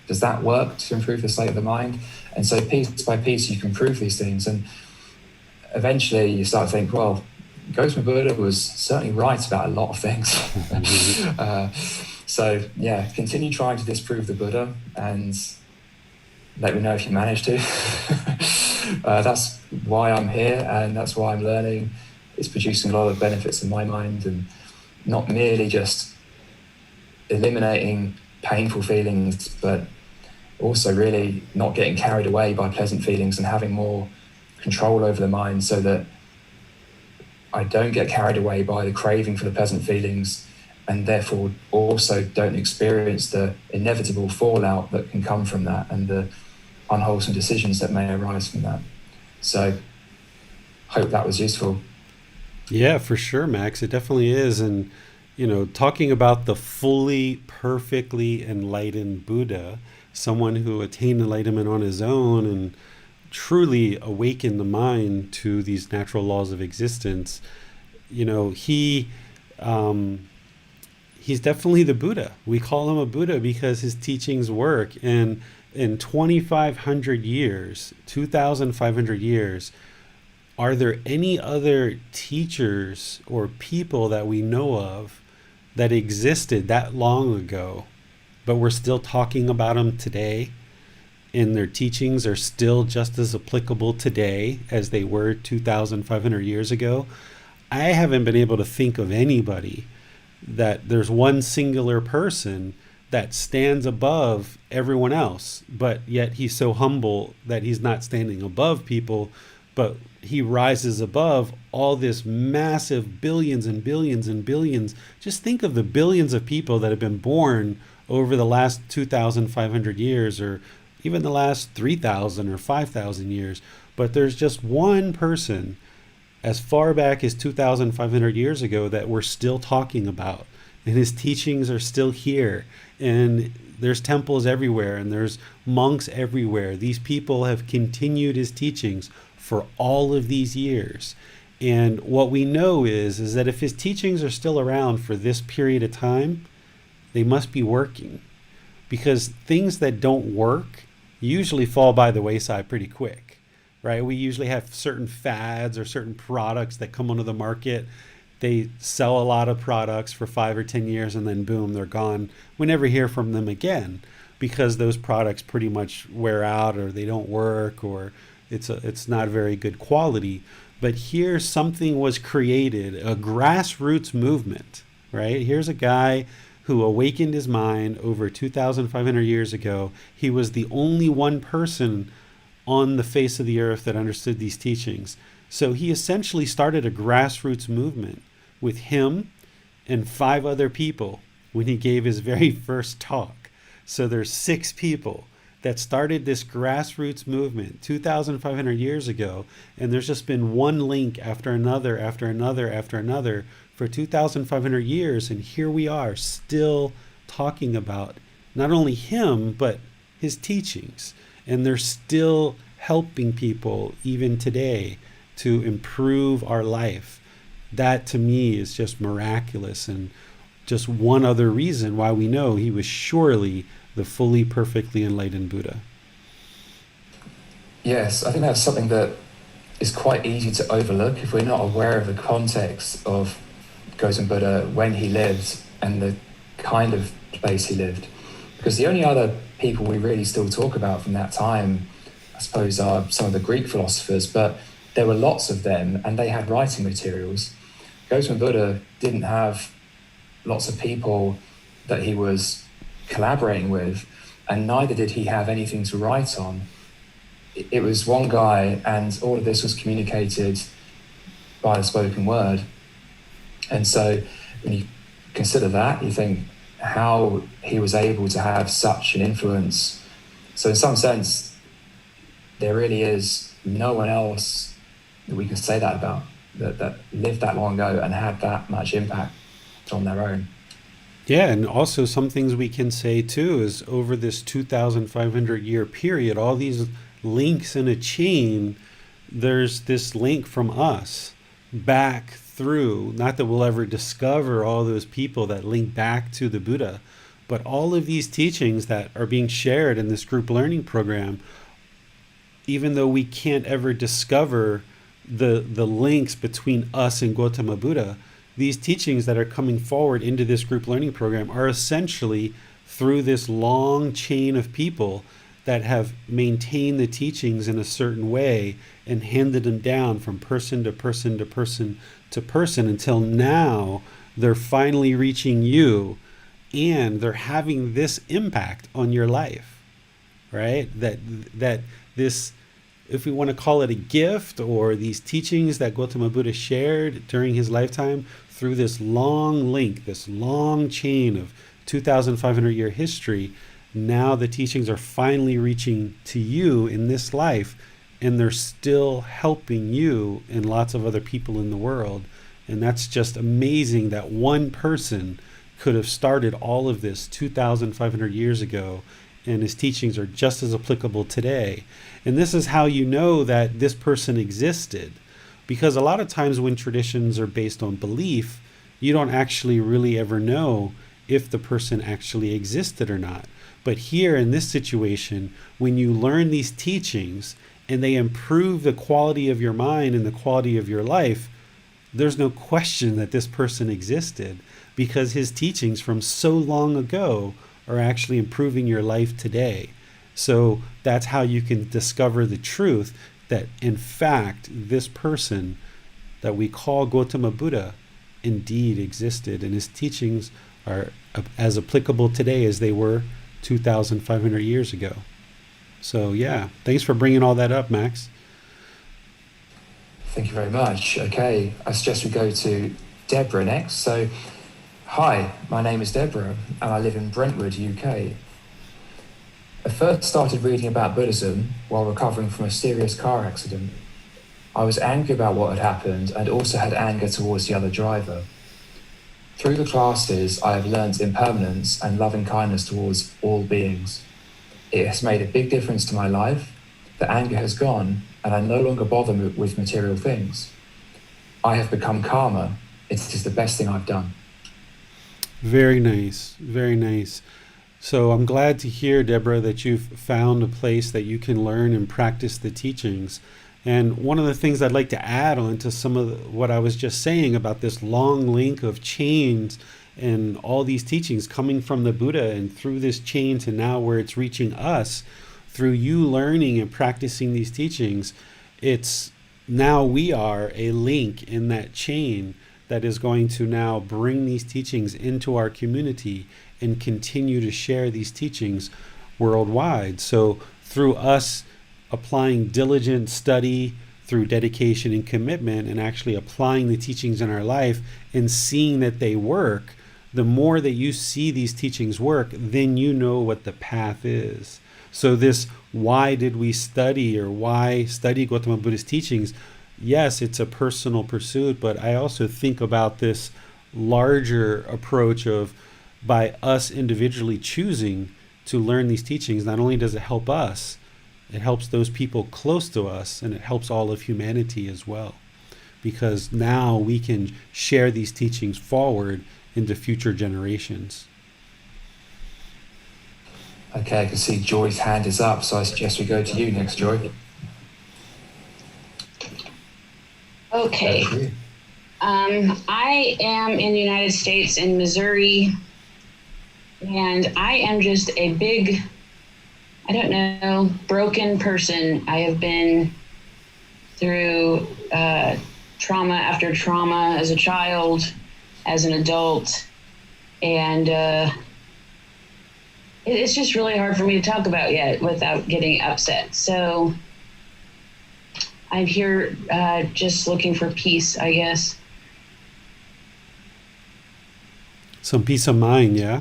Does that work to improve the state of the mind? And so piece by piece, you can prove these things. And eventually you start to think, well, Gotama Buddha was certainly right about a lot of things. So yeah, continue trying to disprove the Buddha and let me know if you manage to. That's why I'm here, and that's why I'm learning. It's producing a lot of benefits in my mind, and not merely just eliminating painful feelings, but also really not getting carried away by pleasant feelings and having more control over the mind, so that I don't get carried away by the craving for the pleasant feelings, and therefore also don't experience the inevitable fallout that can come from that and the unwholesome decisions that may arise from that. So hope that was useful. Yeah, for sure, Max. It definitely is. And, talking about the fully, perfectly enlightened Buddha, someone who attained enlightenment on his own and truly awakened the mind to these natural laws of existence, he's definitely the Buddha. We call him a Buddha because his teachings work. And in 2,500 years, 2,500 years, are there any other teachers or people that we know of that existed that long ago, but we're still talking about them today? And their teachings are still just as applicable today as they were 2,500 years ago? I haven't been able to think of anybody that there's one singular person that stands above everyone else, but yet he's so humble that he's not standing above people, but he rises above all this massive billions and billions and billions. Just think of the billions of people that have been born over the last 2,500 years, or even the last 3,000 or 5,000 years. But there's just one person as far back as 2,500 years ago that we're still talking about. And his teachings are still here. And there's temples everywhere, and there's monks everywhere. These people have continued his teachings for all of these years. And what we know is that if his teachings are still around for this period of time, they must be working. Because things that don't work usually fall by the wayside pretty quick, right? We usually have certain fads or certain products that come onto the market. They sell a lot of products for 5 or 10 years, and then boom, they're gone. We never hear from them again because those products pretty much wear out, or they don't work, or it's not very good quality. But here something was created, a grassroots movement, right? Here's a guy who awakened his mind over 2,500 years ago. He was the only one person on the face of the earth that understood these teachings. So he essentially started a grassroots movement with him and 5 other people when he gave his very first talk. So there's 6 people that started this grassroots movement 2,500 years ago, and there's just been one link after another, after another, after another for 2,500 years, and here we are still talking about not only him, but his teachings. And they're still helping people even today to improve our life. That to me is just miraculous, and just one other reason why we know he was surely the fully perfectly enlightened Buddha. Yes, I think that's something that is quite easy to overlook if we're not aware of the context of Gotama Buddha, when he lived and the kind of place he lived. Because the only other people we really still talk about from that time, I suppose, are some of the Greek philosophers, but there were lots of them and they had writing materials. Gotama Buddha didn't have lots of people that he was collaborating with, and neither did he have anything to write on. It was one guy, and all of this was communicated by the spoken word. And so when you consider that, you think how he was able to have such an influence. So in some sense, there really is no one else that we can say that about, that lived that long ago and had that much impact on their own. Yeah, and also some things we can say too is over this 2,500 year period, all these links in a chain, there's this link from us back through, not that we'll ever discover all those people that link back to the Buddha, but all of these teachings that are being shared in this group learning program, even though we can't ever discover the links between us and Gotama Buddha, these teachings that are coming forward into this group learning program are essentially through this long chain of people that have maintained the teachings in a certain way and handed them down from person to person to person to person until now they're finally reaching you, and they're having this impact on your life, right? That this, if we want to call it a gift, or these teachings that Gotama Buddha shared during his lifetime, through this long link, this long chain of 2,500 year history, now the teachings are finally reaching to you in this life, and they're still helping you and lots of other people in the world. And that's just amazing that one person could have started all of this 2,500 years ago, and his teachings are just as applicable today. And this is how you know that this person existed. Because a lot of times when traditions are based on belief, you don't actually really ever know if the person actually existed or not. But here in this situation, when you learn these teachings and they improve the quality of your mind and the quality of your life, there's no question that this person existed, because his teachings from so long ago are actually improving your life today. So that's how you can discover the truth that, in fact, this person that we call Gotama Buddha indeed existed, and his teachings are as applicable today as they were 2,500 years ago. So yeah, thanks for bringing all that up, Max. Thank you very much. Okay, I suggest we go to Deborah next. So Hi, my name is Deborah, and I live in Brentwood, UK. I first started reading about Buddhism while recovering from a serious car accident. I was angry about what had happened and also had anger towards the other driver. Through the classes, I have learnt impermanence and loving kindness towards all beings. It has made a big difference to my life. The anger has gone, and I no longer bother with material things. I have become calmer. It is the best thing I've done. Very nice. Very nice. So I'm glad to hear, Deborah, that you've found a place that you can learn and practice the teachings. And one of the things I'd like to add on to some of what I was just saying about this long link of chains and all these teachings coming from the Buddha and through this chain to now where it's reaching us, through you learning and practicing these teachings, it's now we are a link in that chain that is going to now bring these teachings into our community and continue to share these teachings worldwide. So through us applying diligent study, through dedication and commitment, and actually applying the teachings in our life and seeing that they work, the more that you see these teachings work, then you know what the path is. So this why did we study, or why study Gotama Buddha's teachings? Yes, it's a personal pursuit, but I also think about this larger approach of by us individually choosing to learn these teachings, not only does it help us, it helps those people close to us, and it helps all of humanity as well. Because now we can share these teachings forward into future generations. Okay, I can see Joy's hand is up, so I suggest we go to you next, Joy. Okay. I am in the United States, in Missouri, and I am just a big, I don't know, broken person. I have been through trauma after trauma as a child, as an adult, and it's just really hard for me to talk about yet without getting upset. So I'm here just looking for peace, I guess. Some peace of mind, yeah?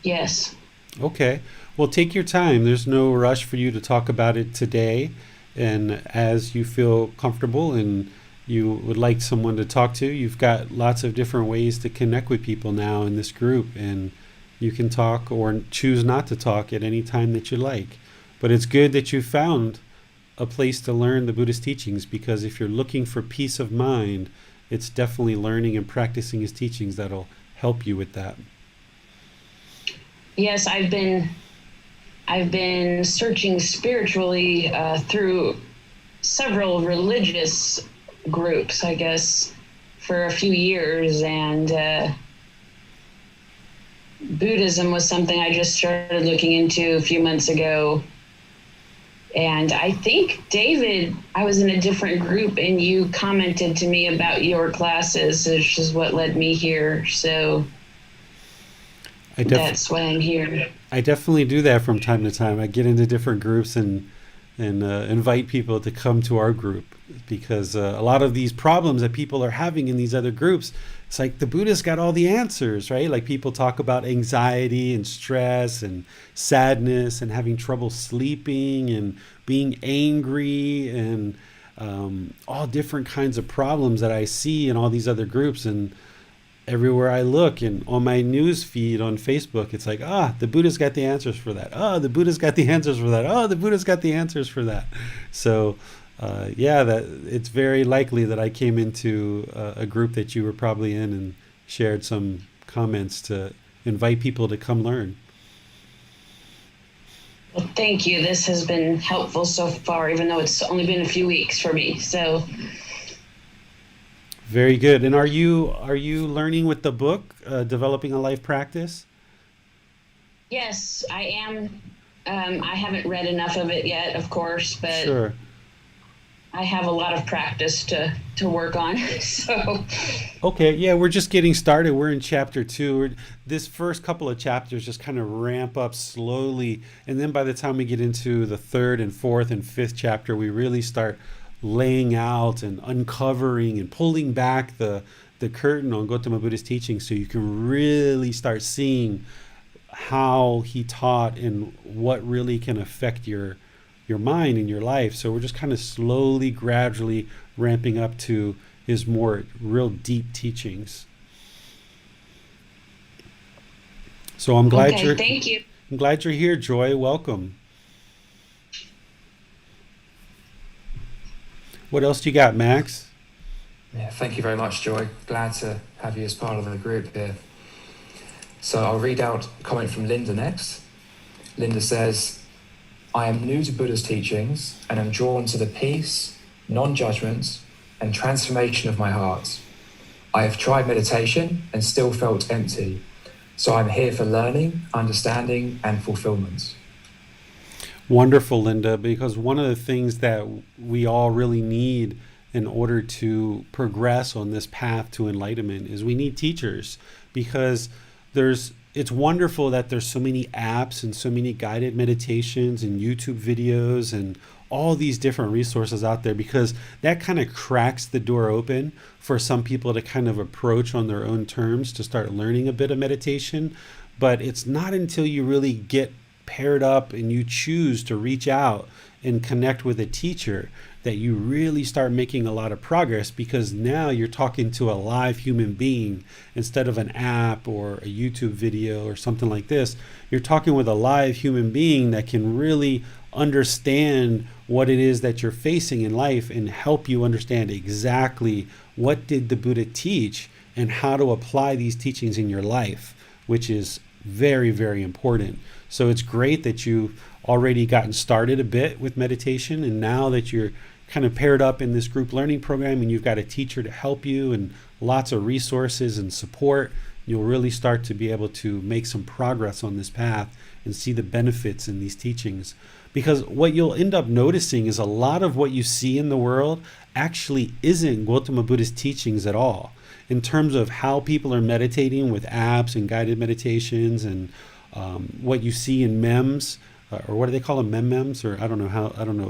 Yes. Okay. Well, take your time. There's no rush for you to talk about it today. And as you feel comfortable and you would like someone to talk to, you've got lots of different ways to connect with people now in this group. And you can talk or choose not to talk at any time that you like. But it's good that you found a place to learn the Buddhist teachings, because if you're looking for peace of mind, it's definitely learning and practicing his teachings that'll help you with that. Yes, I've been searching spiritually through several religious groups, I guess, for a few years, and Buddhism was something I just started looking into a few months ago. And I think, David, I was in a different group and you commented to me about your classes, which is what led me here. So that's why I'm here. I definitely do that from time to time. I get into different groups and invite people to come to our group, because a lot of these problems that people are having in these other groups, it's like the Buddha's got all the answers, right? Like people talk about anxiety and stress and sadness and having trouble sleeping and being angry and all different kinds of problems that I see in all these other groups. And everywhere I look and on my news feed on Facebook, it's like, the Buddha's got the answers for that. The Buddha's got the answers for that. The Buddha's got the answers for that. So that it's very likely that I came into a group that you were probably in and shared some comments to invite people to come learn. Well, thank you. This has been helpful so far, even though it's only been a few weeks for me. So very good. And are you learning with the book, Developing a Life Practice? Yes, I am. I haven't read enough of it yet, of course, but sure. I have a lot of practice to work on. So okay, yeah, we're just getting started. We're in chapter 2. This first couple of chapters just kind of ramp up slowly, and then by the time we get into the 3rd and 4th and 5th chapter, we really start laying out and uncovering and pulling back the the curtain on Gotama Buddha's teaching so you can really start seeing how he taught and what really can affect your mind and your life. So we're just kind of slowly, gradually ramping up to his more real deep teachings. So I'm glad Thank you. I'm glad you're here, Joy. Welcome. What else do you got, Max? Yeah, thank you very much, Joy. Glad to have you as part of the group here. So I'll read out a comment from Linda next. Linda says, I am new to Buddha's teachings and am drawn to the peace, non-judgment, and transformation of my heart. I have tried meditation and still felt empty. So I'm here for learning, understanding, and fulfillment. Wonderful, Linda, because one of the things that we all really need in order to progress on this path to enlightenment is we need teachers, because it's wonderful that there's so many apps and so many guided meditations and YouTube videos and all these different resources out there, because that kind of cracks the door open for some people to kind of approach on their own terms to start learning a bit of meditation. But it's not until you really get paired up and you choose to reach out and connect with a teacher that you really start making a lot of progress, because now you're talking to a live human being instead of an app or a YouTube video or something like this. You're talking with a live human being that can really understand what it is that you're facing in life and help you understand exactly what did the Buddha teach and how to apply these teachings in your life, which is very, very important. So it's great that you've already gotten started a bit with meditation, and now that you're kind of paired up in this group learning program and you've got a teacher to help you and lots of resources and support, you'll really start to be able to make some progress on this path and see the benefits in these teachings. Because what you'll end up noticing is a lot of what you see in the world actually isn't Gotama Buddha's teachings at all, in terms of how people are meditating with apps and guided meditations, and what you see in memes, or what do they call them, memes, or I don't know,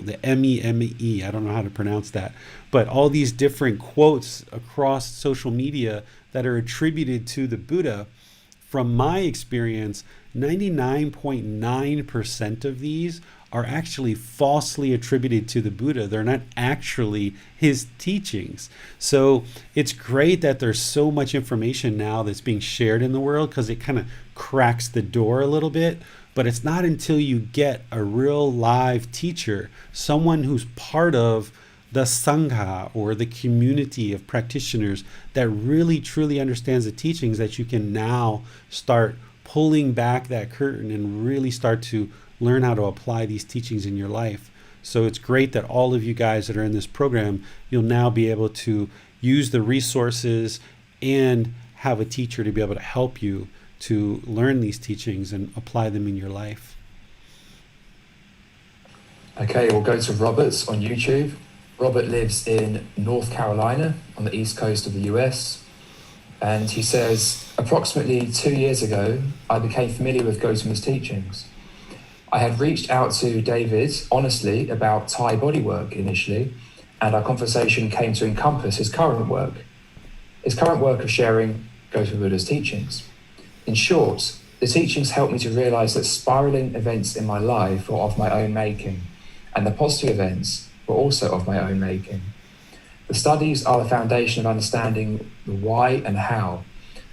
the MEME, I don't know how to pronounce that, but all these different quotes across social media that are attributed to the Buddha. From my experience, 99.9% of these are actually falsely attributed to the Buddha. They're not actually his teachings. So it's great that there's so much information now that's being shared in the world, because it kind of cracks the door a little bit. But it's not until you get a real live teacher, someone who's part of the Sangha or the community of practitioners that really truly understands the teachings, that you can now start pulling back that curtain and really start to learn how to apply these teachings in your life. So it's great that all of you guys that are in this program, you'll now be able to use the resources and have a teacher to be able to help you to learn these teachings and apply them in your life. Okay, we'll go to Robert on YouTube. Robert lives in North Carolina on the east coast of the US. And he says, approximately 2 years ago, I became familiar with Gotama's teachings. I had reached out to David honestly about Thai bodywork initially, and our conversation came to encompass his current work of sharing Gotama Buddha's teachings. In short, the teachings helped me to realize that spiraling events in my life were of my own making, and the positive events were also of my own making. The studies are the foundation of understanding the why and how.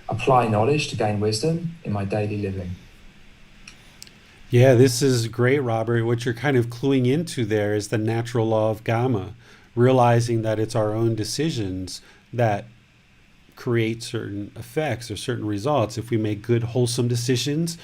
Apply knowledge to gain wisdom in my daily living. Yeah, this is great, Robert. What you're kind of cluing into there is the natural law of Gamma, realizing that it's our own decisions that create certain effects or certain results. If we make good, wholesome decisions,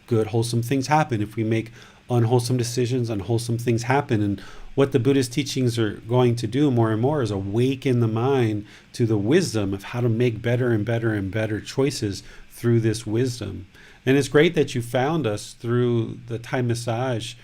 good, wholesome things happen. If we make unwholesome decisions, unwholesome things happen. And what the Buddhist teachings are going to do more and more is awaken the mind to the wisdom of how to make better and better and better choices through this wisdom. And it's great that you found us through the Thai massage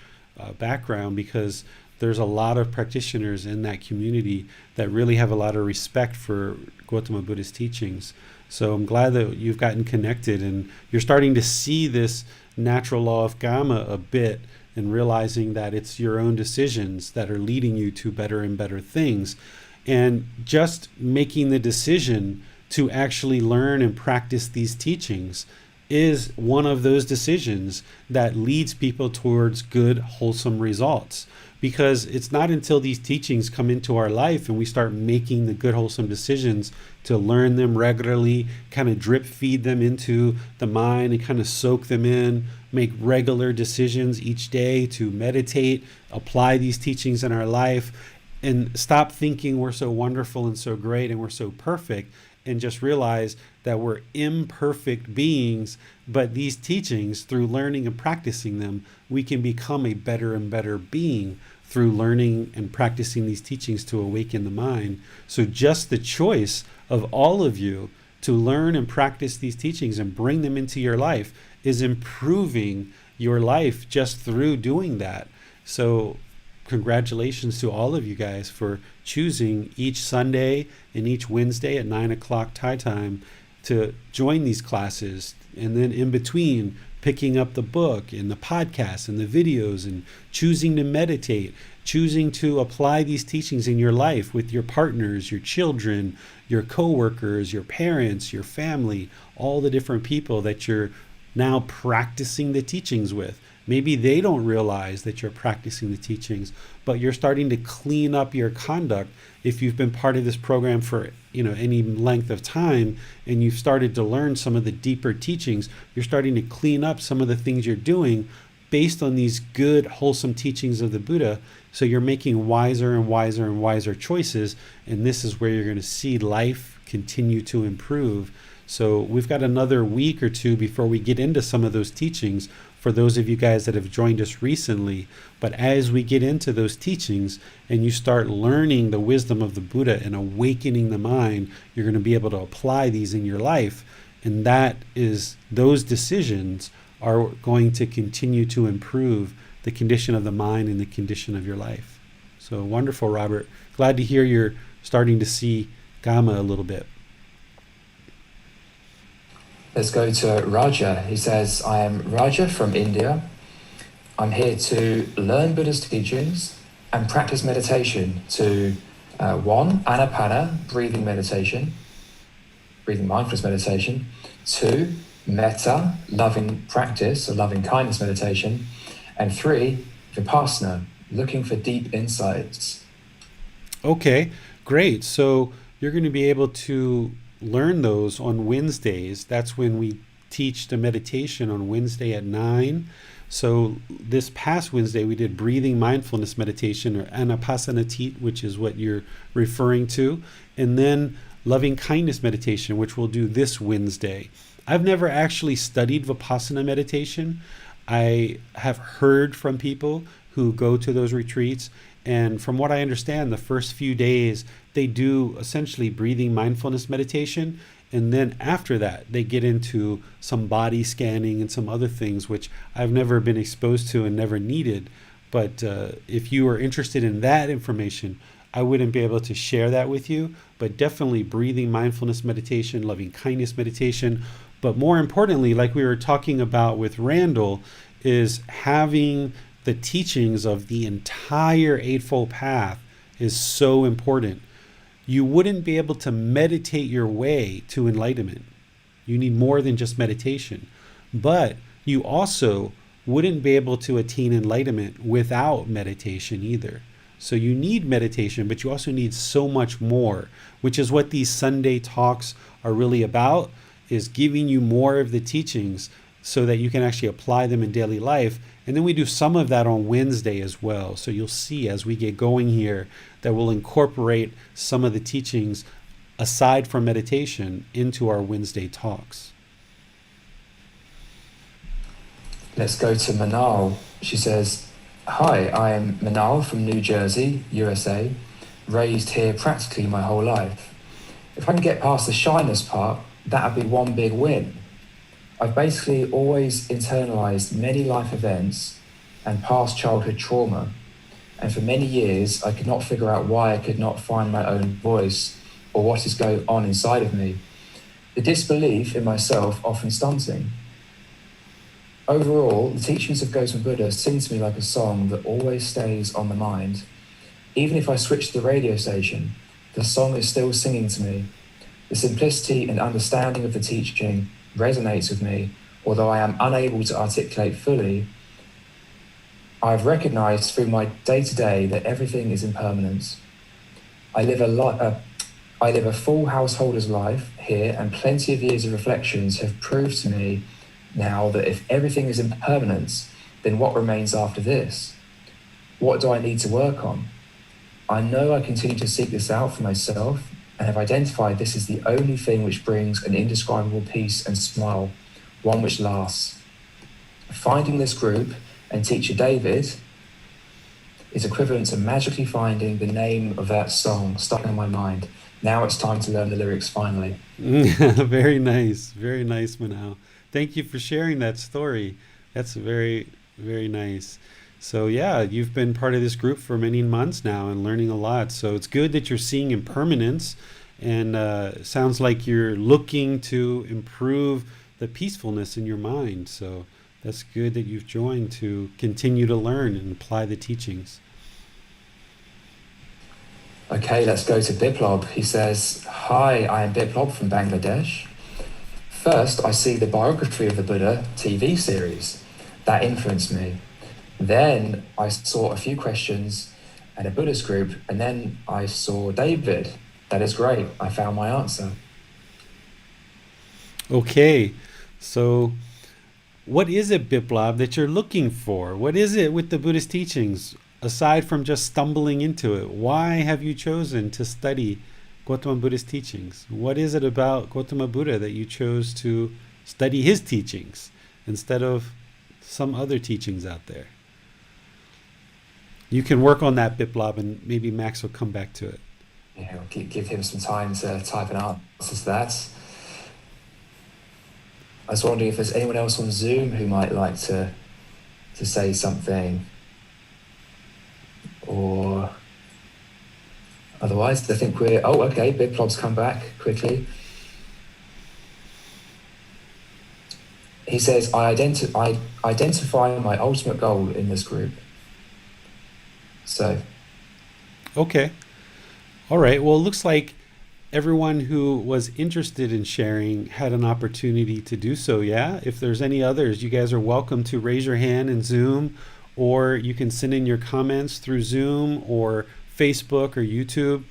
background, because there's a lot of practitioners in that community that really have a lot of respect for Gotama Buddha's teachings. So I'm glad that you've gotten connected and you're starting to see this natural law of Gamma a bit, and realizing that it's your own decisions that are leading you to better and better things. And just making the decision to actually learn and practice these teachings is one of those decisions that leads people towards good, wholesome results. Because it's not until these teachings come into our life and we start making the good, wholesome decisions to learn them regularly, kind of drip feed them into the mind and kind of soak them in, make regular decisions each day to meditate, apply these teachings in our life, and stop thinking we're so wonderful and so great and we're so perfect, and just realize that we're imperfect beings, but these teachings, through learning and practicing them, we can become a better and better being through learning and practicing these teachings to awaken the mind. So just the choice of all of you to learn and practice these teachings and bring them into your life is improving your life just through doing that. So congratulations to all of you guys for choosing each Sunday and each Wednesday at 9 o'clock Thai time to join these classes, and then in between picking up the book and the podcast and the videos and choosing to meditate, choosing to apply these teachings in your life with your partners, your children, your coworkers, your parents, your family, all the different people that you're now practicing the teachings with. Maybe they don't realize that you're practicing the teachings, but you're starting to clean up your conduct. If you've been part of this program for any length of time and you've started to learn some of the deeper teachings, you're starting to clean up some of the things you're doing based on these good, wholesome teachings of the Buddha. So you're making wiser and wiser and wiser choices, and this is where you're going to see life continue to improve. So we've got another week or two before we get into some of those teachings for those of you guys that have joined us recently. But as we get into those teachings and you start learning the wisdom of the Buddha and awakening the mind, you're going to be able to apply these in your life. And those decisions are going to continue to improve the condition of the mind and the condition of your life. So wonderful, Robert. Glad to hear you're starting to see Gama a little bit. Let's go to Raja. He says, I am Raja from India. I'm here to learn Buddha's teachings and practice meditation to 1, anapana, breathing meditation, breathing mindfulness meditation. 2, metta, loving practice or loving kindness meditation. And 3, vipassana, looking for deep insights. Okay, great. So you're going to be able to learn those on Wednesdays. That's when we teach the meditation on Wednesday at 9. So this past Wednesday we did breathing mindfulness meditation, or anapasanati, which is what you're referring to, and then loving kindness meditation, which we'll do this Wednesday. I've never actually studied Vipassana meditation. I have heard from people who go to those retreats, and from what I understand, the first few days they do essentially breathing mindfulness meditation, and then after that they get into some body scanning and some other things which I've never been exposed to and never needed. But if you are interested in that information, I wouldn't be able to share that with you. But definitely breathing mindfulness meditation, loving kindness meditation, but more importantly, like we were talking about with Randall, is having the teachings of the entire Eightfold Path is so important. You wouldn't be able to meditate your way to enlightenment. You need more than just meditation. But you also wouldn't be able to attain enlightenment without meditation either. So you need meditation, but you also need so much more, which is what these Sunday talks are really about, is giving you more of the teachings so that you can actually apply them in daily life. And then we do some of that on Wednesday as well. So you'll see as we get going here that we'll incorporate some of the teachings aside from meditation into our Wednesday talks. Let's go to Manal. She says, hi, I am Manal from New Jersey, USA, raised here practically my whole life. If I can get past the shyness part, that would be one big win. I've basically always internalized many life events and past childhood trauma, and for many years I could not figure out why I could not find my own voice or what is going on inside of me. The disbelief in myself often stunting. Overall, the teachings of Gotama Buddha sing to me like a song that always stays on the mind. Even if I switch the radio station, the song is still singing to me. The simplicity and understanding of the teaching resonates with me, although I am unable to articulate fully. I've recognized through my day-to-day that everything is impermanence. I live a full householder's life here, and plenty of years of reflections have proved to me now that if everything is impermanence, then what remains after this? What do I need to work on? I know I continue to seek this out for myself and have identified this is the only thing which brings an indescribable peace and smile, one which lasts. Finding this group and teacher David is equivalent to magically finding the name of that song stuck in my mind. Now it's time to learn the lyrics finally. Very nice, Manal. Thank you for sharing that story. That's very, very nice. So yeah, you've been part of this group for many months now and learning a lot. So it's good that you're seeing impermanence, and sounds like you're looking to improve the peacefulness in your mind. So that's good that you've joined to continue to learn and apply the teachings. Okay, let's go to Biplob. He says, "Hi, I am Biplob from Bangladesh. First, I see the biography of the Buddha TV series. That influenced me. Then I saw a few questions at a Buddhist group, and then I saw David. That is great. I found my answer." Okay, so what is it, Biplab, that you're looking for? What is it with the Buddhist teachings, aside from just stumbling into it? Why have you chosen to study Gotama Buddha's teachings? What is it about Gotama Buddha that you chose to study his teachings instead of some other teachings out there? You can work on that, Biplab, and maybe Max will come back to it. Yeah, I'll give him some time to type an answer to that. I was wondering if there's anyone else on Zoom who might like to say something, or otherwise I think we're, oh, okay, Biplob's come back quickly. He says, I identify my ultimate goal in this group. So. Okay. All right. Well, it looks like everyone who was interested in sharing had an opportunity to do so, yeah? If there's any others, you guys are welcome to raise your hand in Zoom, or you can send in your comments through Zoom or Facebook or YouTube.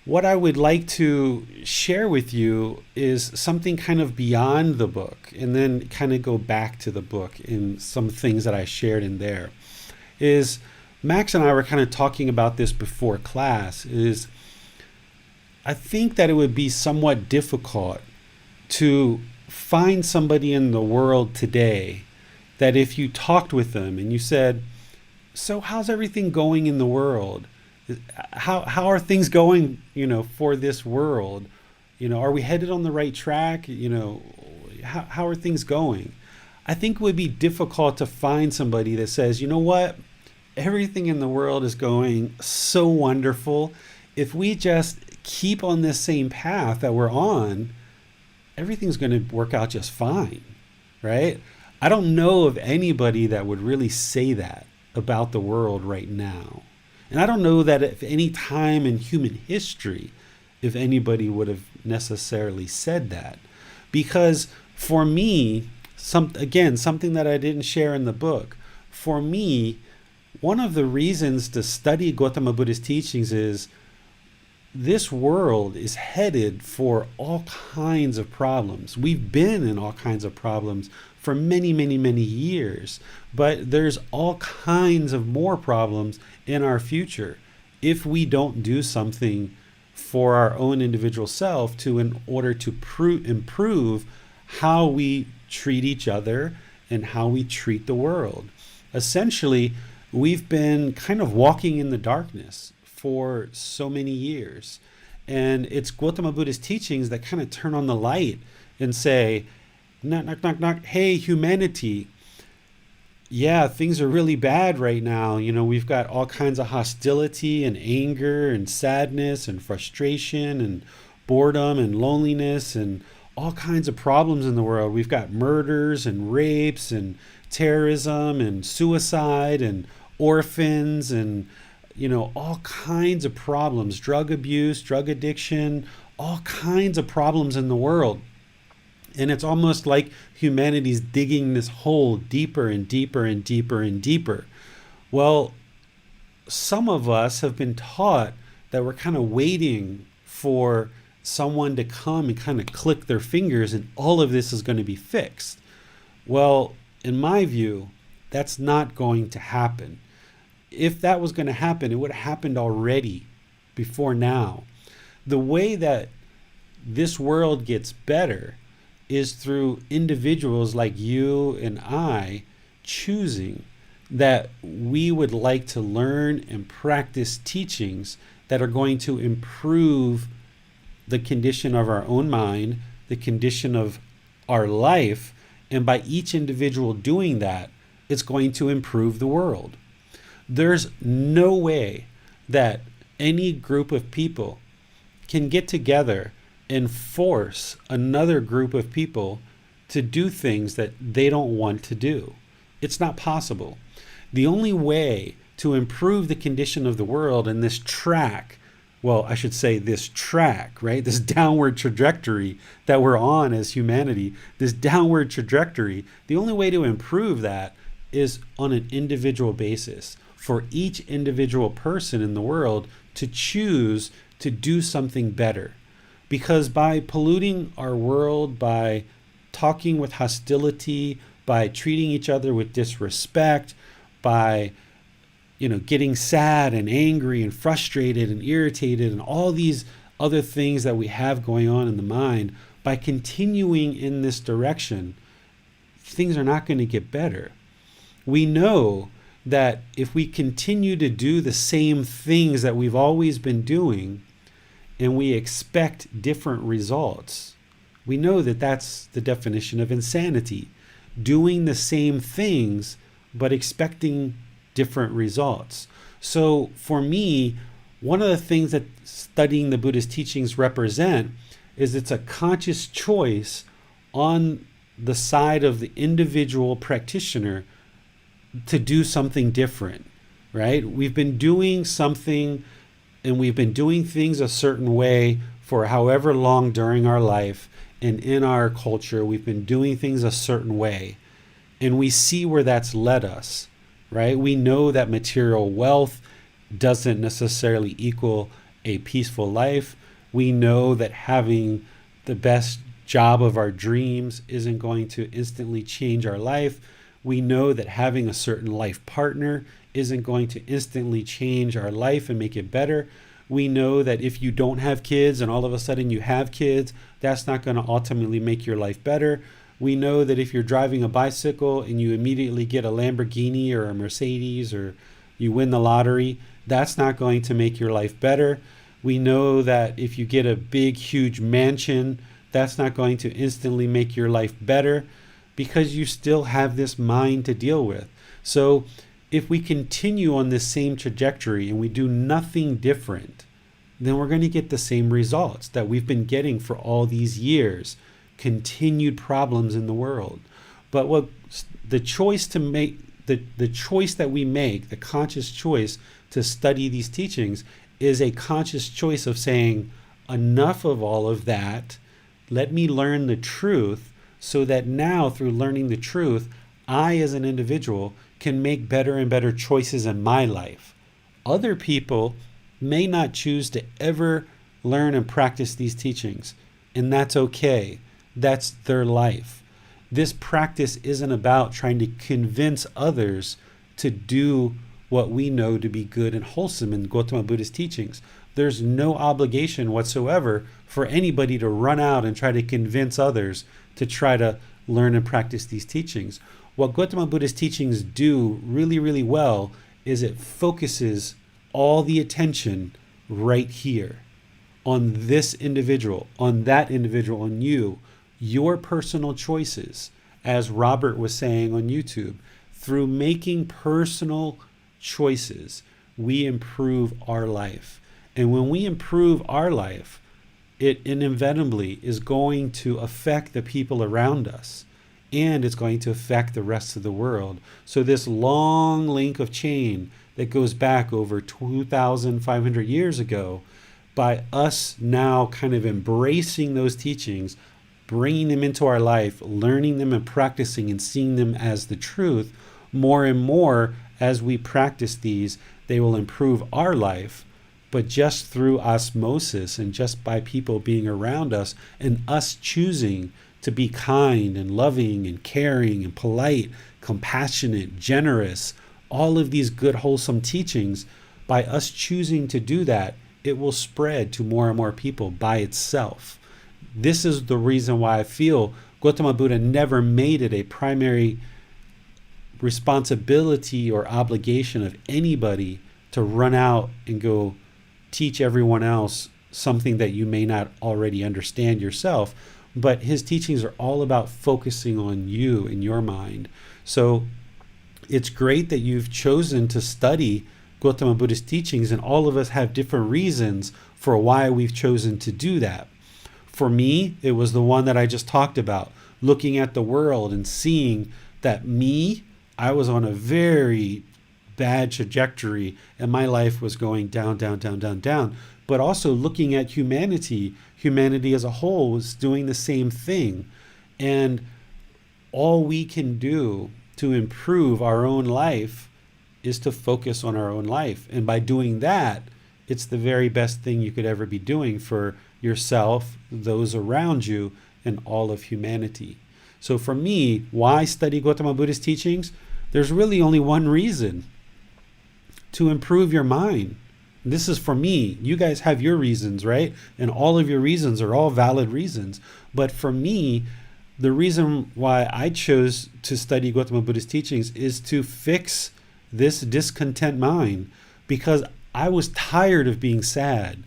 What I would like to share with you is something kind of beyond the book, and then kind of go back to the book in some things that I shared in there. Is Max and I were kind of talking about this before class, is I think that it would be somewhat difficult to find somebody in the world today that if you talked with them and you said, so how's everything going in the world? How are things going, for this world? Are we headed on the right track? How are things going? I think it would be difficult to find somebody that says, you know what? Everything in the world is going so wonderful. If we just keep on this same path that we're on, everything's going to work out just fine, right? I don't know of anybody that would really say that about the world right now. And I don't know that at any time in human history, if anybody would have necessarily said that. Because for me, something that I didn't share in the book, for me, one of the reasons to study Gotama Buddha's teachings is this world is headed for all kinds of problems. We've been in all kinds of problems for many, many, many years, but there's all kinds of more problems in our future if we don't do something for our own individual self in order to improve how we treat each other and how we treat the world. Essentially, we've been kind of walking in the darkness for so many years. And it's Gotama Buddha's teachings that kind of turn on the light and say, knock, knock, knock, knock, hey, humanity, yeah, things are really bad right now. We've got all kinds of hostility and anger and sadness and frustration and boredom and loneliness and all kinds of problems in the world. We've got murders and rapes and terrorism and suicide and orphans and all kinds of problems, drug abuse, drug addiction, all kinds of problems in the world. And it's almost like humanity's digging this hole deeper and deeper and deeper and deeper. Well, some of us have been taught that we're kind of waiting for someone to come and kind of click their fingers and all of this is going to be fixed. Well, in my view, that's not going to happen. If that was going to happen, it would have happened already before now. The way that this world gets better is through individuals like you and I choosing that we would like to learn and practice teachings that are going to improve the condition of our own mind, the condition of our life, and by each individual doing that, it's going to improve the world. There's no way that any group of people can get together and force another group of people to do things that they don't want to do. It's not possible. The only way to improve the condition of the world in this track, well, I should say this track, right? This downward trajectory that we're on as humanity, this downward trajectory, the only way to improve that is on an individual basis for each individual person in the world to choose to do something better. Because by polluting our world, by talking with hostility, by treating each other with disrespect, by getting sad and angry and frustrated and irritated and all these other things that we have going on in the mind, by continuing in this direction, things are not going to get better. We know that if we continue to do the same things that we've always been doing and we expect different results, we know that that's the definition of insanity. Doing the same things but expecting different results. So for me, one of the things that studying the Buddha's teachings represent is it's a conscious choice on the side of the individual practitioner to do something different, right? We've been doing something and we've been doing things a certain way for however long during our life, and in our culture, we've been doing things a certain way, and we see where that's led us, right? We know that material wealth doesn't necessarily equal a peaceful life. We know that having the best job of our dreams isn't going to instantly change our life. We know that having a certain life partner isn't going to instantly change our life and make it better. We know that if you don't have kids and all of a sudden you have kids, that's not going to ultimately make your life better. We know that if you're driving a bicycle and you immediately get a Lamborghini or a Mercedes or you win the lottery, that's not going to make your life better. We know that if you get a big, huge mansion, that's not going to instantly make your life better because you still have this mind to deal with. So if we continue on this same trajectory and we do nothing different, then we're going to get the same results that we've been getting for all these years. Continued problems in the world. But what the choice to make, the choice that we make, the conscious choice to study these teachings is a conscious choice of saying, enough of all of that, let me learn the truth so that now through learning the truth, I as an individual can make better and better choices in my life. Other people may not choose to ever learn and practice these teachings, and that's okay. That's their life. This practice isn't about trying to convince others to do what we know to be good and wholesome in Gotama Buddha's teachings. There's no obligation whatsoever for anybody to run out and try to convince others to try to learn and practice these teachings. What Gotama Buddha's teachings do really, really well is it focuses all the attention right here on this individual, on that individual, on you, your personal choices, as Robert was saying on YouTube. Through making personal choices, we improve our life. And when we improve our life, it inevitably is going to affect the people around us, and it's going to affect the rest of the world. So this long link of chain that goes back over 2,500 years ago by us now kind of embracing those teachings, bringing them into our life, learning them and practicing and seeing them as the truth, more and more as we practice these, they will improve our life. But just through osmosis and just by people being around us and us choosing to be kind and loving and caring and polite, compassionate, generous, all of these good, wholesome teachings, by us choosing to do that, it will spread to more and more people by itself. This is the reason why I feel Gotama Buddha never made it a primary responsibility or obligation of anybody to run out and go teach everyone else something that you may not already understand yourself. But his teachings are all about focusing on you and your mind. So it's great that you've chosen to study Gotama Buddha's teachings, and all of us have different reasons for why we've chosen to do that. For me, it was the one that I just talked about, looking at the world and seeing that I was on a very bad trajectory and my life was going down, down, down, down, down. But also looking at humanity as a whole was doing the same thing. And all we can do to improve our own life is to focus on our own life. And by doing that, it's the very best thing you could ever be doing for yourself, those around you, and all of humanity. So for me, why study Gotama Buddha's teachings? There's really only one reason: to improve your mind. This is for me. You guys have your reasons, right? And all of your reasons are all valid reasons. But for me, the reason why I chose to study Gotama Buddha's teachings is to fix this discontent mind, because I was tired of being sad.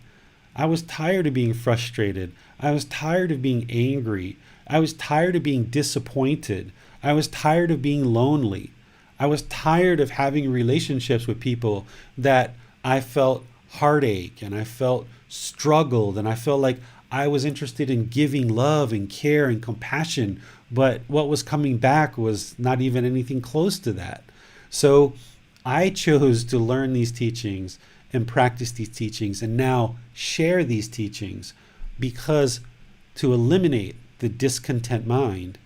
I was tired of being frustrated. I was tired of being angry. I was tired of being disappointed. I was tired of being lonely. I was tired of having relationships with people that I felt heartache and I felt struggled, and I felt like I was interested in giving love and care and compassion, but what was coming back was not even anything close to that. So I chose to learn these teachings and practice these teachings and now share these teachings, because to eliminate the discontent mind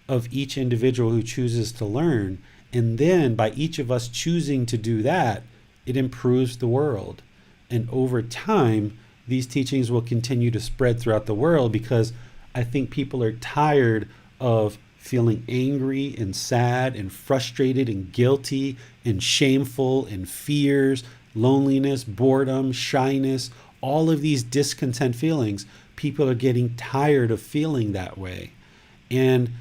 of each individual who chooses to learn, and then by each of us choosing to do that, it improves the world. And over time, these teachings will continue to spread throughout the world, because I think people are tired of feeling angry and sad and frustrated and guilty and shameful and fears, loneliness, boredom, shyness, all of these discontent feelings. People are getting tired of feeling that way. And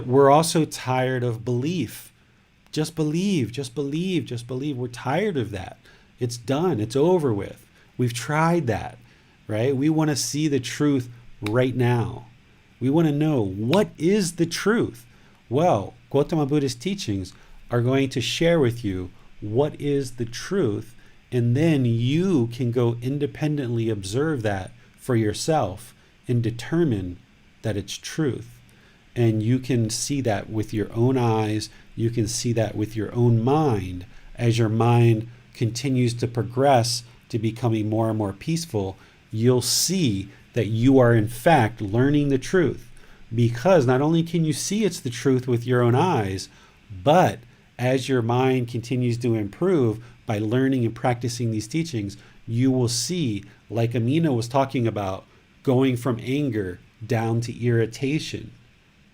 we're also tired of belief. Just believe, just believe, just believe. We're tired of that. It's done. It's over with. We've tried that, right? We want to see the truth right now. We want to know, what is the truth? Well, Gotama Buddha's teachings are going to share with you what is the truth, and then you can go independently observe that for yourself and determine that it's truth. And you can see that with your own eyes. You can see that with your own mind. As your mind continues to progress to becoming more and more peaceful, you'll see that you are in fact learning the truth. Because not only can you see it's the truth with your own eyes, but as your mind continues to improve by learning and practicing these teachings, you will see, like Amina was talking about, going from anger down to irritation,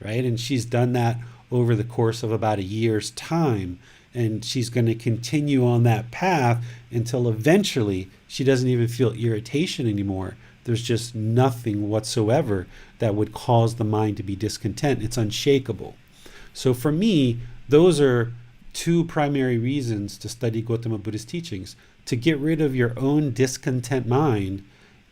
right? And she's done that over the course of about a year's time. And she's going to continue on that path until eventually she doesn't even feel irritation anymore. There's just nothing whatsoever that would cause the mind to be discontent. It's unshakable. So for me, those are two primary reasons to study Gotama Buddha's teachings: to get rid of your own discontent mind,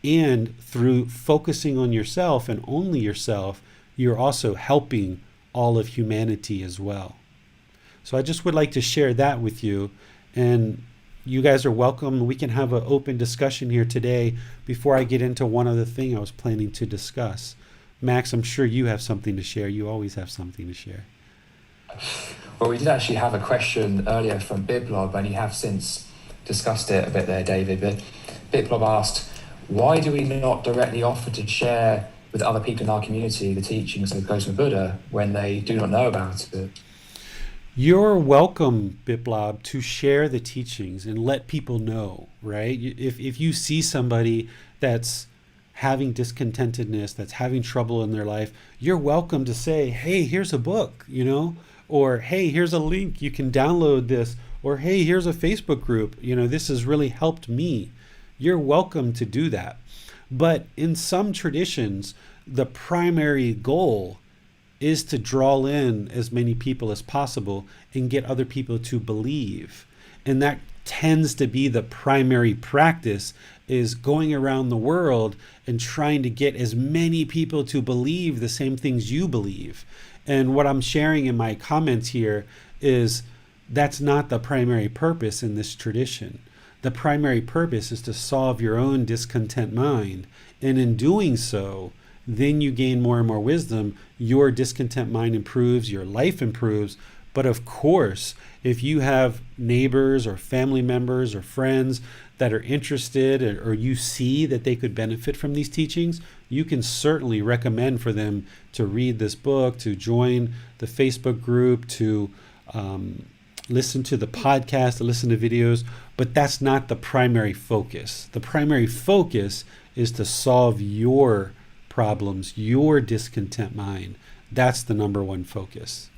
and through focusing on yourself and only yourself, you're also helping all of humanity as well. So I just would like to share that with you, and you guys are welcome. We can have an open discussion here today before I get into one other thing I was planning to discuss. Max, I'm sure you have something to share. You always have something to share. Well, we did actually have a question earlier from Biblob, and you have since discussed it a bit there, David. But Biblob asked, why do we not directly offer to share with other people in our community the teachings of Gotama Buddha when they do not know about it? You're welcome, Biplab, to share the teachings and let people know, right? If you see somebody that's having discontentedness, that's having trouble in their life, you're welcome to say, hey, here's a book, or hey, here's a link, you can download this, or hey, here's a Facebook group, this has really helped me. You're welcome to do that. But in some traditions, the primary goal is to draw in as many people as possible and get other people to believe. And that tends to be the primary practice, is going around the world and trying to get as many people to believe the same things you believe. And what I'm sharing in my comments here is that's not the primary purpose in this tradition. The primary purpose is to solve your own discontent mind. And in doing so, then you gain more and more wisdom. Your discontent mind improves, your life improves. But of course, if you have neighbors or family members or friends that are interested, or you see that they could benefit from these teachings, you can certainly recommend for them to read this book, to join the Facebook group, to listen to the podcast, to listen to videos. But that's not the primary focus. The primary focus is to solve your problems, your discontent mind. That's the number one focus.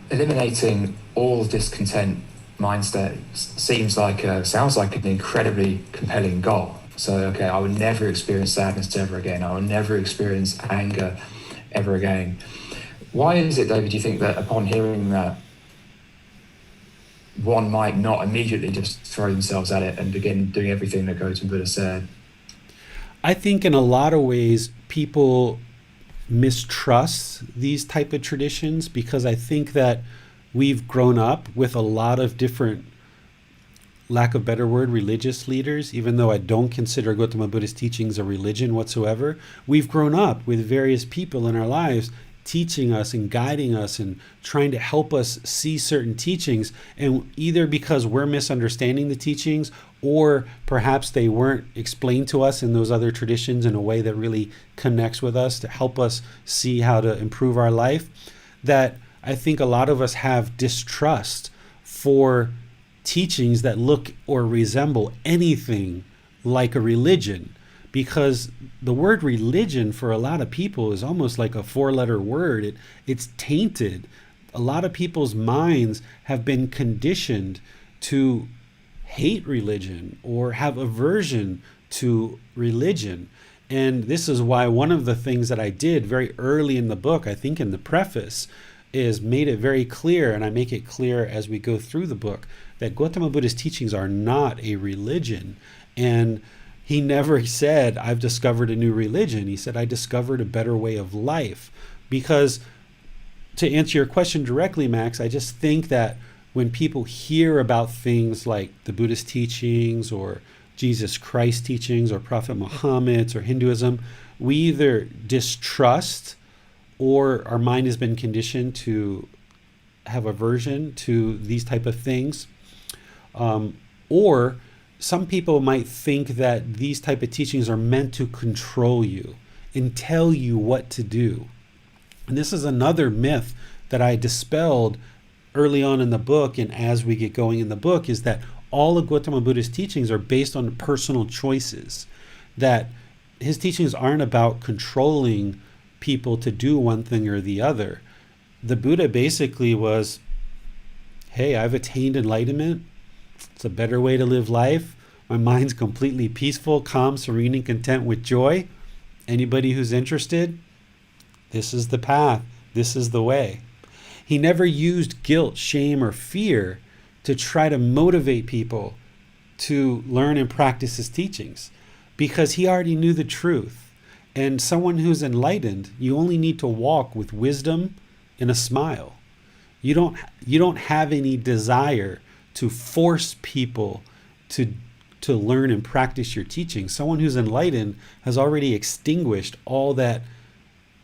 Eliminating all discontent mind states sounds like an incredibly compelling goal. So, okay, I will never experience sadness ever again. I will never experience anger ever again. Why is it, David, do you think that upon hearing that, one might not immediately just throw themselves at it and begin doing everything that Gotama Buddha said? I think in a lot of ways, people mistrust these type of traditions, because I think that we've grown up with a lot of different, lack of better word, religious leaders. Even though I don't consider Gotama Buddha's teachings a religion whatsoever, we've grown up with various people in our lives teaching us and guiding us and trying to help us see certain teachings. And either because we're misunderstanding the teachings, or perhaps they weren't explained to us in those other traditions in a way that really connects with us to help us see how to improve our life, that I think a lot of us have distrust for teachings that look or resemble anything like a religion. Because the word religion for a lot of people is almost like a four-letter word. It's tainted. A lot of people's minds have been conditioned to hate religion or have aversion to religion. And this is why one of the things that I did very early in the book, I think in the preface, is made it very clear, and I make it clear as we go through the book, that Gotama Buddha's teachings are not a religion. And he never said, I've discovered a new religion. He said, I discovered a better way of life. Because to answer your question directly, Max, I just think that when people hear about things like the Buddhist teachings or Jesus Christ teachings or Prophet Muhammad's or Hinduism, we either distrust, or our mind has been conditioned to have aversion to these type of things, or some people might think that these type of teachings are meant to control you and tell you what to do. And this is another myth that I dispelled early on in the book, and as we get going in the book, is that all of Gotama Buddha's teachings are based on personal choices, that his teachings aren't about controlling people to do one thing or the other. The Buddha basically was, hey, I've attained enlightenment. It's a better way to live life. My mind's completely peaceful, calm, serene, and content with joy. Anybody who's interested, this is the path. This is the way. He never used guilt, shame, or fear to try to motivate people to learn and practice his teachings, because he already knew the truth. And someone who's enlightened, you only need to walk with wisdom and a smile. You don't have any desire to force people to learn and practice your teaching. Someone who's enlightened has already extinguished all that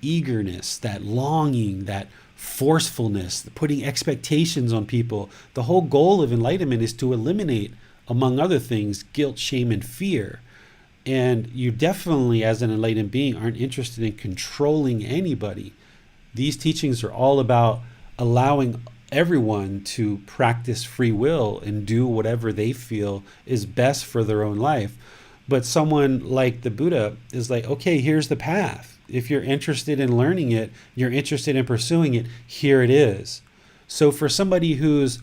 eagerness, that longing, that forcefulness, putting expectations on people. The whole goal of enlightenment is to eliminate among other things, guilt, shame, and fear. And you definitely, as an enlightened being, aren't interested in controlling anybody. These teachings are all about allowing everyone to practice free will and do whatever they feel is best for their own life. But someone like the Buddha is like, okay, here's the path. If you're interested in learning it, you're interested in pursuing it, here it is. So for somebody who's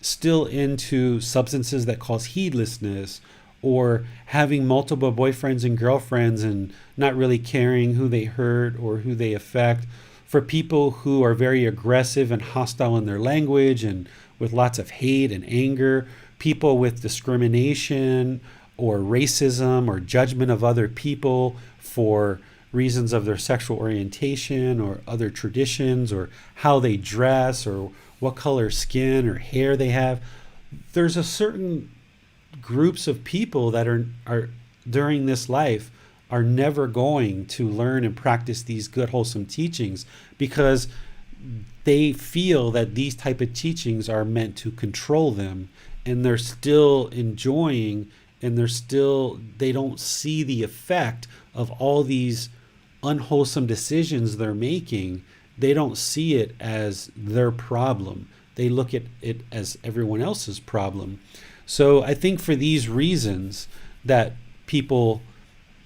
still into substances that cause heedlessness, or having multiple boyfriends and girlfriends and not really caring who they hurt or who they affect, for people who are very aggressive and hostile in their language and with lots of hate and anger, people with discrimination or racism or judgment of other people for reasons of their sexual orientation or other traditions or how they dress or what color skin or hair they have. There's a certain groups of people that are during this life are never going to learn and practice these good wholesome teachings because they feel that these type of teachings are meant to control them, and they're still enjoying, and they don't see the effect of all these unwholesome decisions they're making. They don't see it as their problem. They look at it as everyone else's problem. So I think for these reasons that people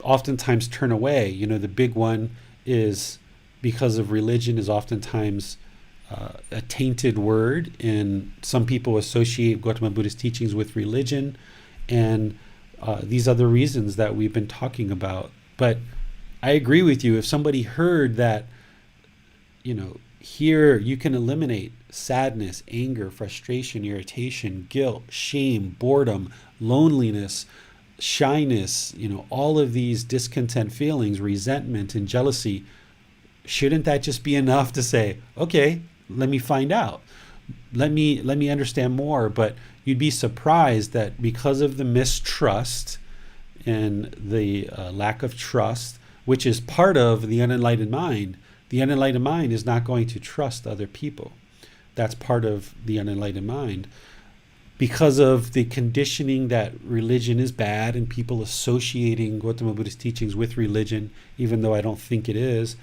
oftentimes turn away, the big one is because of religion is oftentimes a tainted word, and some people associate Gotama Buddha's teachings with religion and these other reasons that we've been talking about. But I agree with you. If somebody heard that, here you can eliminate sadness, anger, frustration, irritation, guilt, shame, boredom, loneliness, shyness, all of these discontent feelings, resentment and jealousy, shouldn't that just be enough to say, okay, let me find out. Let me understand more. But you'd be surprised that because of the mistrust and the lack of trust, which is part of the unenlightened mind, the unenlightened mind is not going to trust other people. That's part of the unenlightened mind. Because of the conditioning that religion is bad and people associating Gotama Buddha's teachings with religion, even though I don't think it is,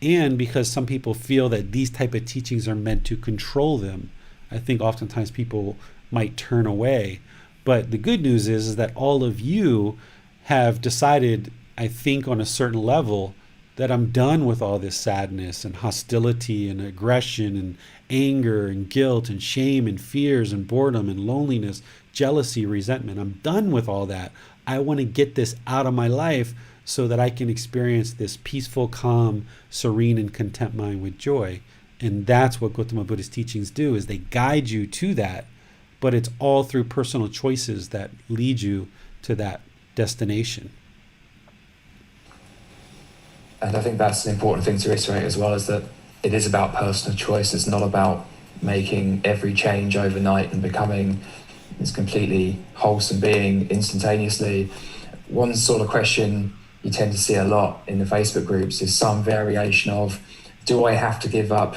and because some people feel that these type of teachings are meant to control them, I think oftentimes people might turn away. But the good news is that all of you have decided, I think on a certain level, that I'm done with all this sadness and hostility and aggression and anger and guilt and shame and fears and boredom and loneliness, jealousy, resentment. I'm done with all that. I want to get this out of my life so that I can experience this peaceful, calm, serene, and content mind with joy. And that's what Gotama Buddha's teachings do, is they guide you to that, but it's all through personal choices that lead you to that destination. And I think that's an important thing to reiterate as well, is that it is about personal choice. It's not about making every change overnight and becoming this completely wholesome being instantaneously. One sort of question you tend to see a lot in the Facebook groups is some variation of, do I have to give up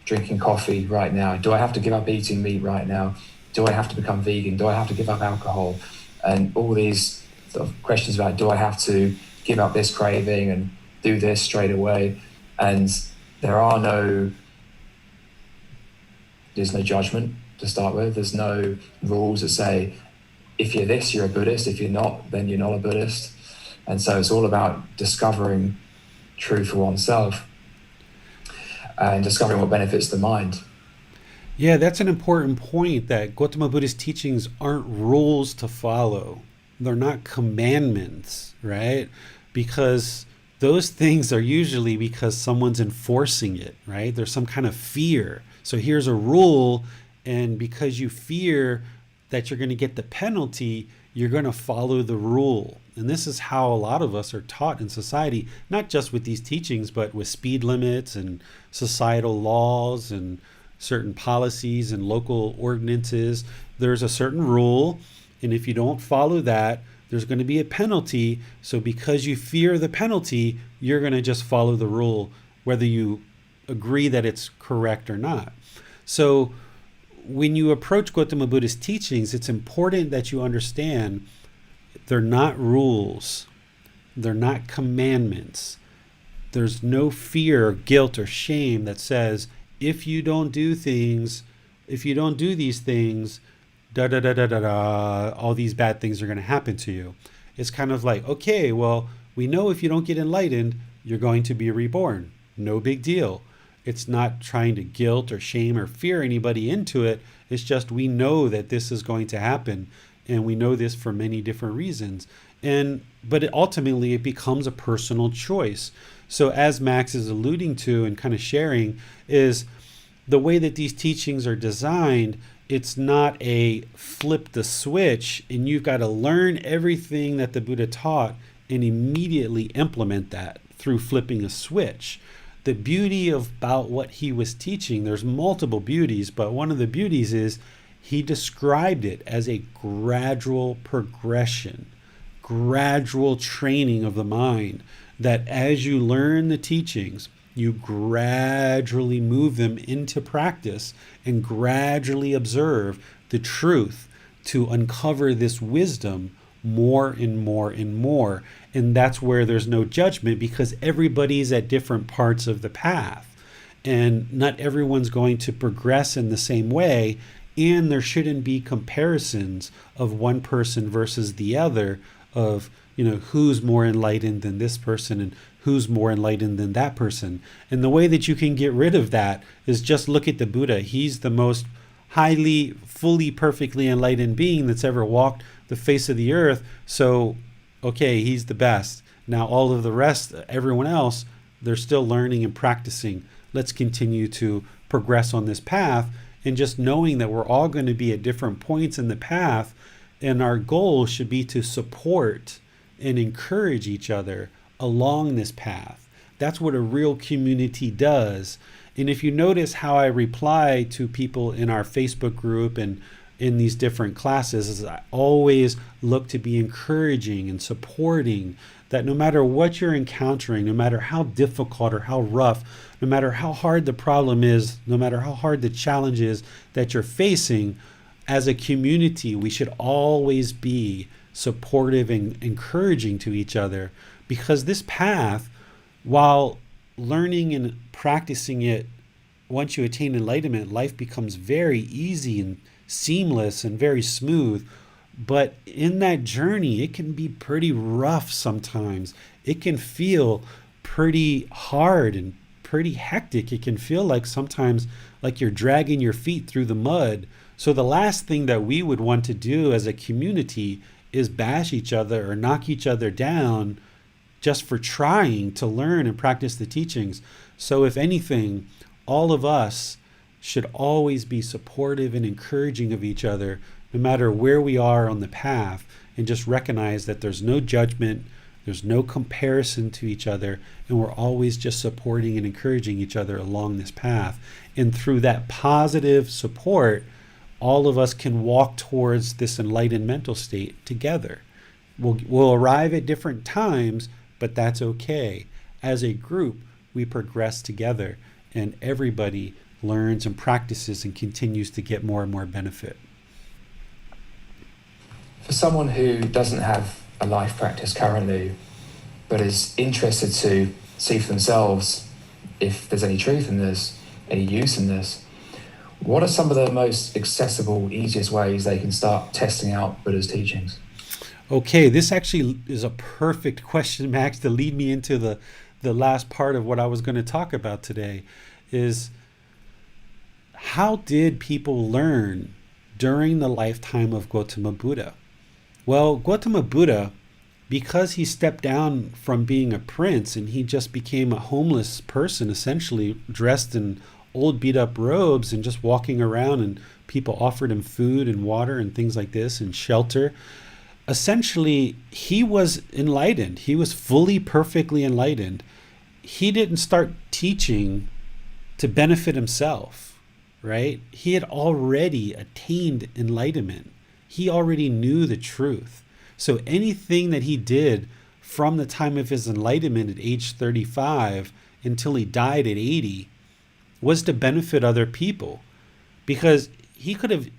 drinking coffee right now? Do I have to give up eating meat right now? Do I have to become vegan? Do I have to give up alcohol? And all these sort of questions about, do I have to give up this craving and do this straight away? And there's no judgment to start with. There's no rules that say, if you're this, you're a Buddhist. If you're not, then you're not a Buddhist. And so it's all about discovering truth for oneself and discovering what benefits the mind. Yeah, that's an important point, that Gotama Buddha's teachings aren't rules to follow. They're not commandments, right? Because those things are usually because someone's enforcing it, right? There's some kind of fear. So here's a rule, and because you fear that you're going to get the penalty, you're going to follow the rule. And this is how a lot of us are taught in society, not just with these teachings, but with speed limits and societal laws and certain policies and local ordinances. There's a certain rule, and if you don't follow that, there's going to be a penalty. So because you fear the penalty, you're going to just follow the rule, whether you agree that it's correct or not. So when you approach Gautama Buddha's teachings, it's important that you understand they're not rules, they're not commandments. There's no fear, guilt, or shame that says, if you don't do things, if you don't do these things, da da da da da da, all these bad things are going to happen to you. It's kind of like, okay, well, we know if you don't get enlightened, you're going to be reborn. No big deal. It's not trying to guilt or shame or fear anybody into it. It's just we know that this is going to happen, and we know this for many different reasons. But ultimately, it becomes a personal choice. So as Max is alluding to and kind of sharing, is the way that these teachings are designed, it's not a flip the switch and you've got to learn everything that the Buddha taught and immediately implement that through flipping a switch. The beauty about what he was teaching, there's multiple beauties, but one of the beauties is he described it as a gradual progression, gradual training of the mind, that as you learn the teachings, you gradually move them into practice and gradually observe the truth to uncover this wisdom more and more and more. And that's where there's no judgment, because everybody's at different parts of the path. And not everyone's going to progress in the same way. And there shouldn't be comparisons of one person versus the other, of, who's more enlightened than this person and who's more enlightened than that person. And the way that you can get rid of that is just look at the Buddha. He's the most highly, fully, perfectly enlightened being that's ever walked the face of the earth. So, okay, he's the best. Now all of the rest, everyone else, they're still learning and practicing. Let's continue to progress on this path, and just knowing that we're all going to be at different points in the path, and our goal should be to support and encourage each other along this path. That's what a real community does. And if you notice how I reply to people in our Facebook group and in these different classes, is I always look to be encouraging and supporting, that no matter what you're encountering, no matter how difficult or how rough, no matter how hard the problem is, no matter how hard the challenge is that you're facing, as a community, we should always be supportive and encouraging to each other, because this path, while learning and practicing it, once you attain enlightenment, life becomes very easy and seamless and very smooth. But in that journey, it can be pretty rough sometimes. It can feel pretty hard and pretty hectic. It can feel like sometimes like you're dragging your feet through the mud. So the last thing that we would want to do as a community is bash each other or knock each other down just for trying to learn and practice the teachings. So if anything, all of us should always be supportive and encouraging of each other, no matter where we are on the path, and just recognize that there's no judgment, there's no comparison to each other, and we're always just supporting and encouraging each other along this path. And through that positive support, all of us can walk towards this enlightened mental state together. We'll arrive at different times, but that's okay. As a group, we progress together, and everybody learns and practices and continues to get more and more benefit. For someone who doesn't have a life practice currently, but is interested to see for themselves if there's any truth in this, any use in this, what are some of the most accessible, easiest ways they can start testing out Buddha's teachings? Okay, this actually is a perfect question, Max, to lead me into the last part of what I was going to talk about today, is how did people learn during the lifetime of Gotama Buddha? Well, Gotama Buddha, because he stepped down from being a prince and he just became a homeless person, essentially dressed in old beat up robes and just walking around, and people offered him food and water and things like this and shelter. Essentially, he was enlightened. He was fully, perfectly enlightened. He didn't start teaching to benefit himself, right? He had already attained enlightenment. He already knew the truth. So anything that he did from the time of his enlightenment at age 35 until he died at 80 was to benefit other people. Because he could have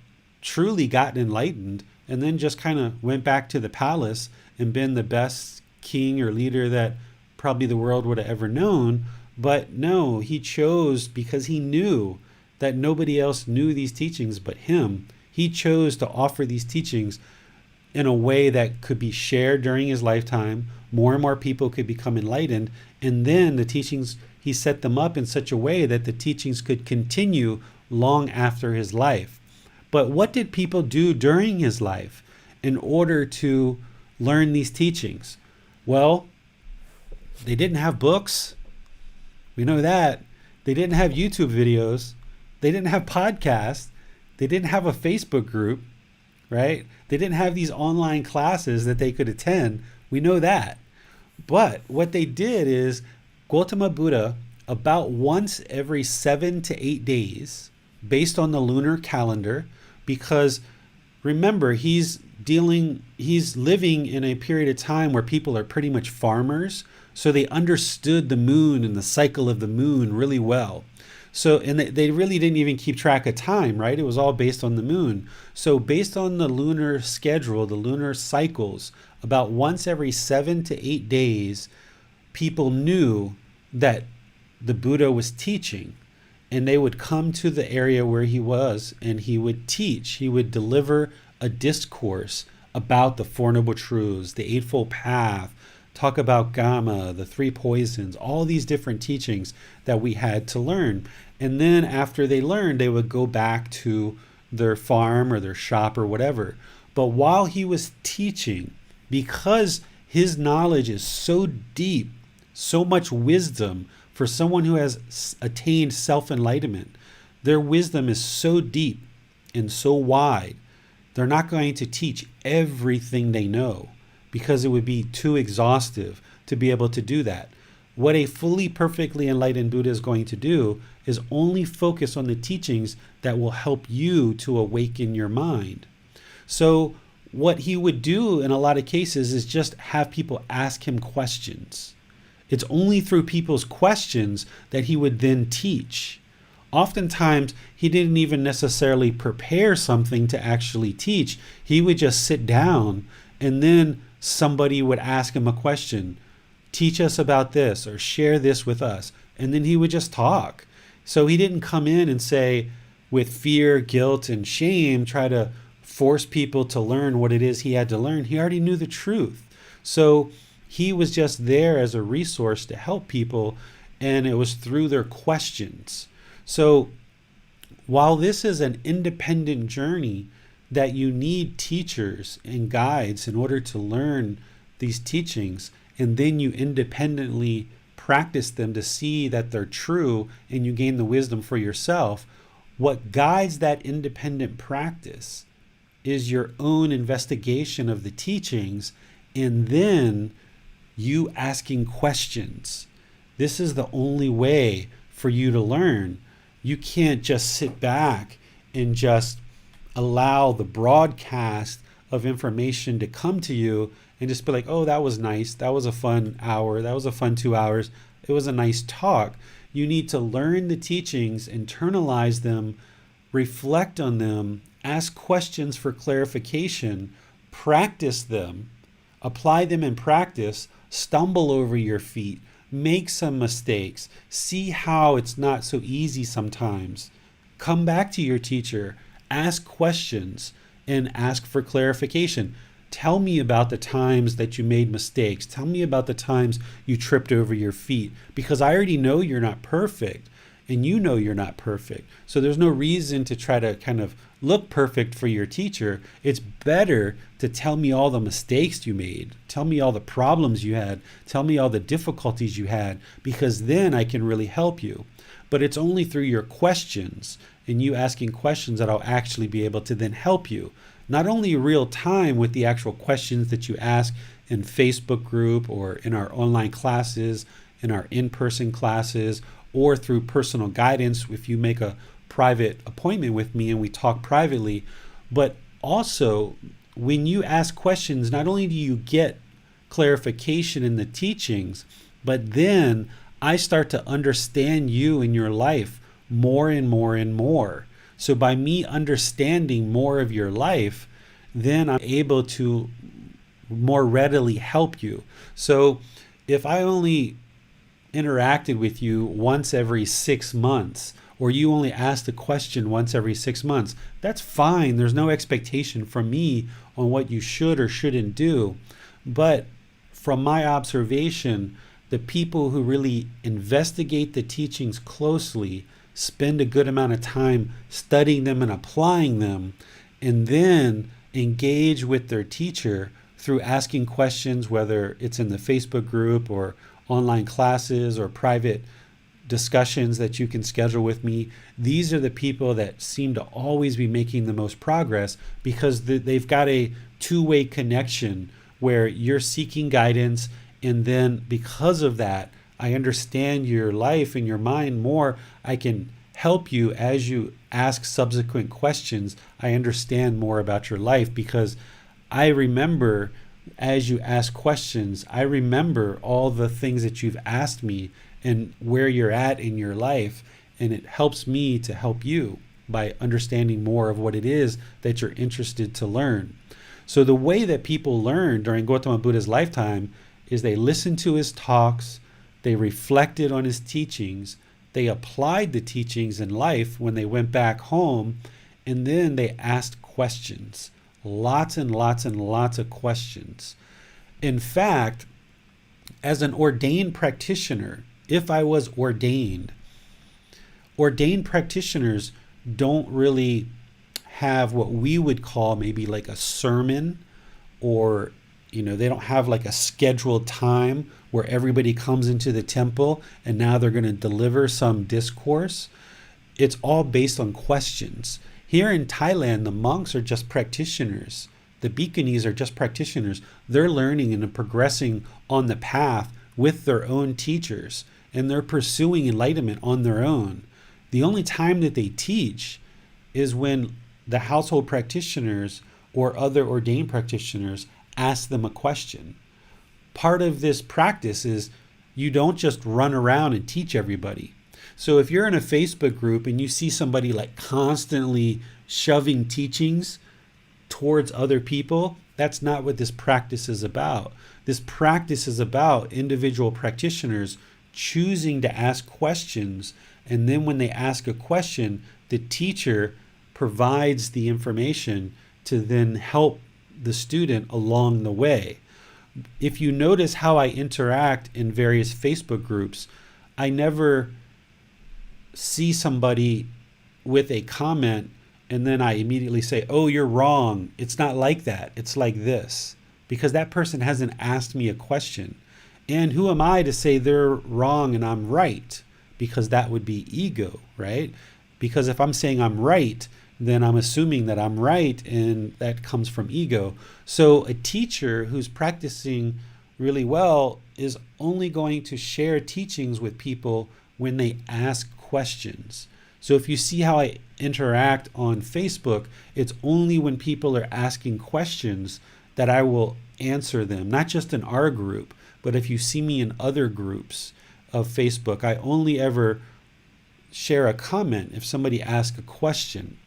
truly gotten enlightened and then just kind of went back to the palace and been the best king or leader that probably the world would have ever known. But no, he chose, because he knew that nobody else knew these teachings but him. He chose to offer these teachings in a way that could be shared during his lifetime. More and more people could become enlightened. And then the teachings, he set them up in such a way that the teachings could continue long after his life. But what did people do during his life in order to learn these teachings? Well, they didn't have books. We know that. They didn't have YouTube videos. They didn't have podcasts. They didn't have a Facebook group, right? They didn't have these online classes that they could attend. We know that. But what they did is Gotama Buddha, about once every 7 to 8 days, based on the lunar calendar, because remember, he's living in a period of time where people are pretty much farmers. So they understood the moon and the cycle of the moon really well. So, and they really didn't even keep track of time, right? It was all based on the moon. So based on the lunar schedule, the lunar cycles, about once every 7 to 8 days, people knew that the Buddha was teaching. And they would come to the area where he was, and he would teach. He would deliver a discourse about the Four Noble Truths, the Eightfold Path, talk about Gamma, the three poisons, all these different teachings that we had to learn. And then after they learned, they would go back to their farm or their shop or whatever. But while he was teaching, because his knowledge is so deep, so much wisdom for someone who has attained self-enlightenment, their wisdom is so deep and so wide, they're not going to teach everything they know, because it would be too exhaustive to be able to do that. What a fully perfectly enlightened Buddha is going to do is only focus on the teachings that will help you to awaken your mind. So what he would do in a lot of cases is just have people ask him questions. It's only through people's questions that he would then teach. Oftentimes, he didn't even necessarily prepare something to actually teach. He would just sit down, and then somebody would ask him a question. Teach us about this, or share this with us. And then he would just talk. So he didn't come in and say, with fear, guilt, and shame, try to force people to learn what it is he had to learn. He already knew the truth. So he was just there as a resource to help people, and it was through their questions. So while this is an independent journey that you need teachers and guides in order to learn these teachings, and then you independently practice them to see that they're true and you gain the wisdom for yourself, what guides that independent practice is your own investigation of the teachings, and then you asking questions. This is the only way for you to learn. You can't just sit back and just allow the broadcast of information to come to you and just be like, oh, that was nice. That was a fun hour. That was a fun 2 hours. It was a nice talk. You need to learn the teachings, internalize them, reflect on them, ask questions for clarification, practice them, apply them in practice, stumble over your feet, make some mistakes, see how it's not so easy sometimes. Come back to your teacher, ask questions, and ask for clarification. Tell me about the times that you made mistakes. Tell me about the times you tripped over your feet, because I already know you're not perfect, and you know you're not perfect. So there's no reason to try to kind of look perfect for your teacher. It's better to tell me all the mistakes you made. Tell me all the problems you had. Tell me all the difficulties you had, because then I can really help you. But it's only through your questions and you asking questions that I'll actually be able to then help you. Not only real time with the actual questions that you ask in Facebook group or in our online classes, in our in-person classes, or through personal guidance if you make a private appointment with me and we talk privately, but also when you ask questions, not only do you get clarification in the teachings, but then I start to understand you and your life more and more and more. So by me understanding more of your life, then I'm able to more readily help you. So if I only interacted with you once every 6 months, or you only asked a question once every 6 months, that's fine. There's no expectation from me on what you should or shouldn't do. But from my observation, the people who really investigate the teachings closely, spend a good amount of time studying them and applying them, and then engage with their teacher through asking questions, whether it's in the Facebook group or online classes or private discussions that you can schedule with me. These are the people that seem to always be making the most progress, because they've got a two-way connection where you're seeking guidance, and then because of that, I understand your life and your mind more. I can help you as you ask subsequent questions. I understand more about your life, because I remember as you ask questions, I remember all the things that you've asked me and where you're at in your life, and it helps me to help you by understanding more of what it is that you're interested to learn. So the way that people learn during Gotama Buddha's lifetime is they listened to his talks, they reflected on his teachings, they applied the teachings in life when they went back home, and then they asked questions. Lots and lots and lots of questions. In fact, as an ordained practitioner, if I was ordained practitioners don't really have what we would call maybe like a sermon, or they don't have like a scheduled time where everybody comes into the temple and now they're going to deliver some discourse. It's all based on questions. Here in Thailand, the monks are just practitioners. The bhikkhunis are just practitioners. They're learning and progressing on the path with their own teachers, and they're pursuing enlightenment on their own. The only time that they teach is when the household practitioners or other ordained practitioners ask them a question. Part of this practice is you don't just run around and teach everybody. So if you're in a Facebook group and you see somebody like constantly shoving teachings towards other people, that's not what this practice is about. This practice is about individual practitioners choosing to ask questions, and then when they ask a question, the teacher provides the information to then help the student along the way. If you notice how I interact in various Facebook groups, I never see somebody with a comment and then I immediately say, oh, you're wrong. It's not like that. It's like this. Because that person hasn't asked me a question. And who am I to say they're wrong and I'm right? Because that would be ego, right? Because if I'm saying I'm right, then I'm assuming that I'm right, and that comes from ego. So a teacher who's practicing really well is only going to share teachings with people when they ask questions. So if you see how I interact on Facebook, it's only when people are asking questions that I will answer them, not just in our group, but if you see me in other groups of Facebook, I only ever share a comment if somebody asks a question.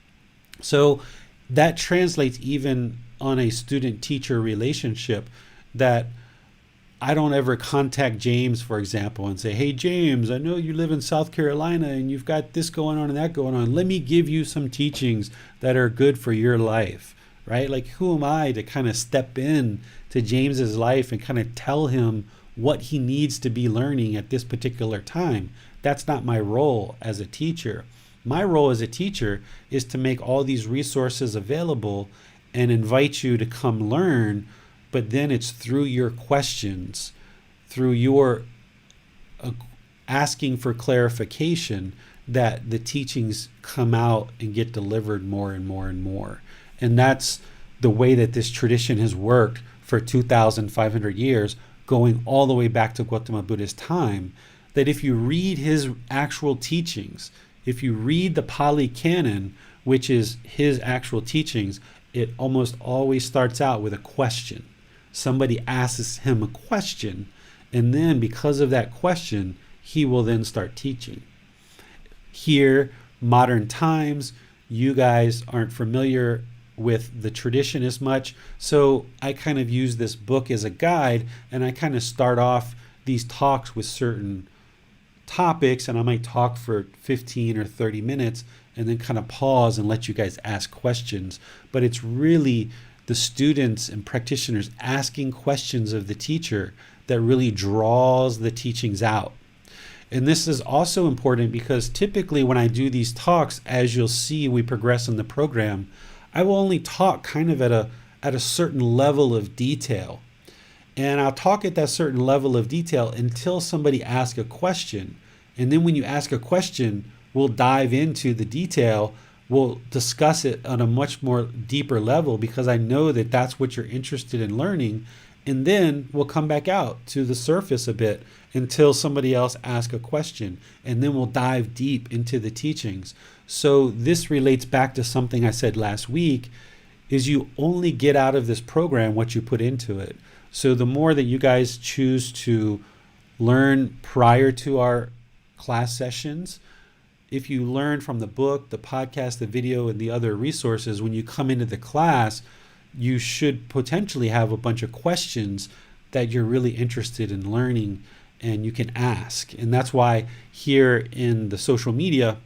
So that translates even on a student-teacher relationship, that I don't ever contact James, for example, and say, hey, James, I know you live in South Carolina and you've got this going on and that going on. Let me give you some teachings that are good for your life, right? Like, who am I to kind of step in to James's life and kind of tell him what he needs to be learning at this particular time? That's not my role as a teacher. My role as a teacher is to make all these resources available and invite you to come learn, but then it's through your questions, through your asking for clarification, that the teachings come out and get delivered more and more and more. And that's the way that this tradition has worked for 2,500 years, going all the way back to Gotama Buddha's time, that if you read his actual teachings, if you read the Pali Canon, which is his actual teachings, it almost always starts out with a question. Somebody asks him a question, and then because of that question, he will then start teaching. Here, modern times, you guys aren't familiar with the tradition as much. So I kind of use this book as a guide, and I kind of start off these talks with certain topics, and I might talk for 15 or 30 minutes and then kind of pause and let you guys ask questions. But it's really the students and practitioners asking questions of the teacher that really draws the teachings out. And this is also important because typically when I do these talks, as you'll see, we progress in the program, I will only talk kind of at a certain level of detail. And I'll talk at that certain level of detail until somebody asks a question. And then when you ask a question, we'll dive into the detail. We'll discuss it on a much more deeper level because I know that that's what you're interested in learning. And then we'll come back out to the surface a bit until somebody else asks a question. And then we'll dive deep into the teachings. So this relates back to something I said last week, is you only get out of this program what you put into it. So the more that you guys choose to learn prior to our class sessions, if you learn from the book, the podcast, the video, and the other resources, when you come into the class, you should potentially have a bunch of questions that you're really interested in learning and you can ask. And that's why here in the social media,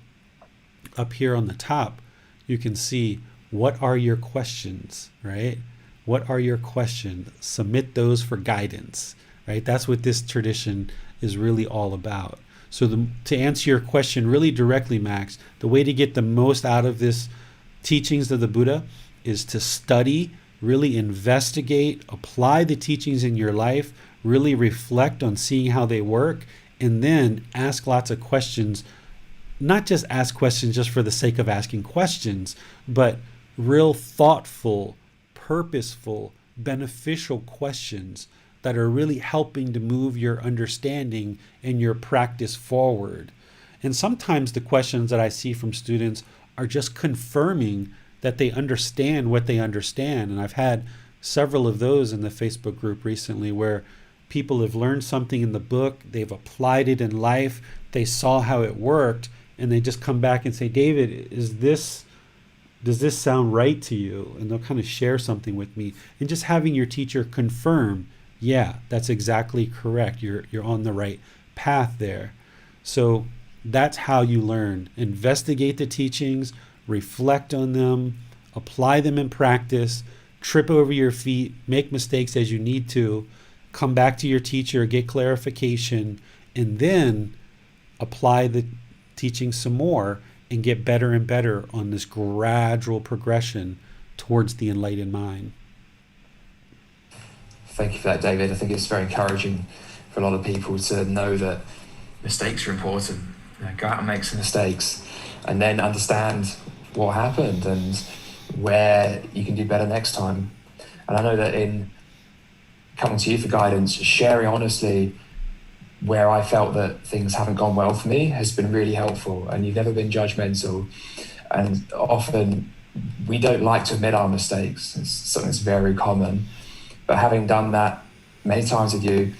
up here on the top, you can see what are your questions, right? What are your questions? Submit those for guidance, right? That's what this tradition is really all about. So to answer your question really directly, Max, the way to get the most out of this teachings of the Buddha is to study, really investigate, apply the teachings in your life, really reflect on seeing how they work, and then ask lots of questions. Not just ask questions just for the sake of asking questions, but real thoughtful, purposeful, beneficial questions that are really helping to move your understanding and your practice forward. And sometimes the questions that I see from students are just confirming that they understand what they understand. And I've had several of those in the Facebook group recently where people have learned something in the book, they've applied it in life, they saw how it worked, and they just come back and say, David, does this sound right to you? And they'll kind of share something with me. And just having your teacher confirm, yeah, that's exactly correct. You're on the right path there. So that's how you learn. Investigate the teachings, reflect on them, apply them in practice, trip over your feet, make mistakes as you need to, come back to your teacher, get clarification, and then apply the teaching some more and get better and better on this gradual progression towards the enlightened mind. Thank you for that, David. I think it's very encouraging for a lot of people to know that mistakes are important. Go out and make some mistakes and then understand what happened and where you can do better next time. And I know that in coming to you for guidance, sharing honestly where I felt that things haven't gone well for me has been really helpful, and you've never been judgmental. And often we don't like to admit our mistakes. It's something that's very common. But having done that many times with you,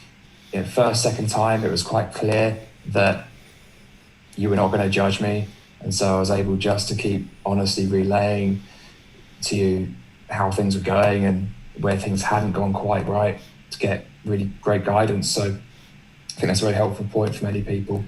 first, second time, it was quite clear that you were not going to judge me. And so I was able just to keep honestly relaying to you how things were going and where things hadn't gone quite right to get really great guidance. So I think that's a very helpful point for many people.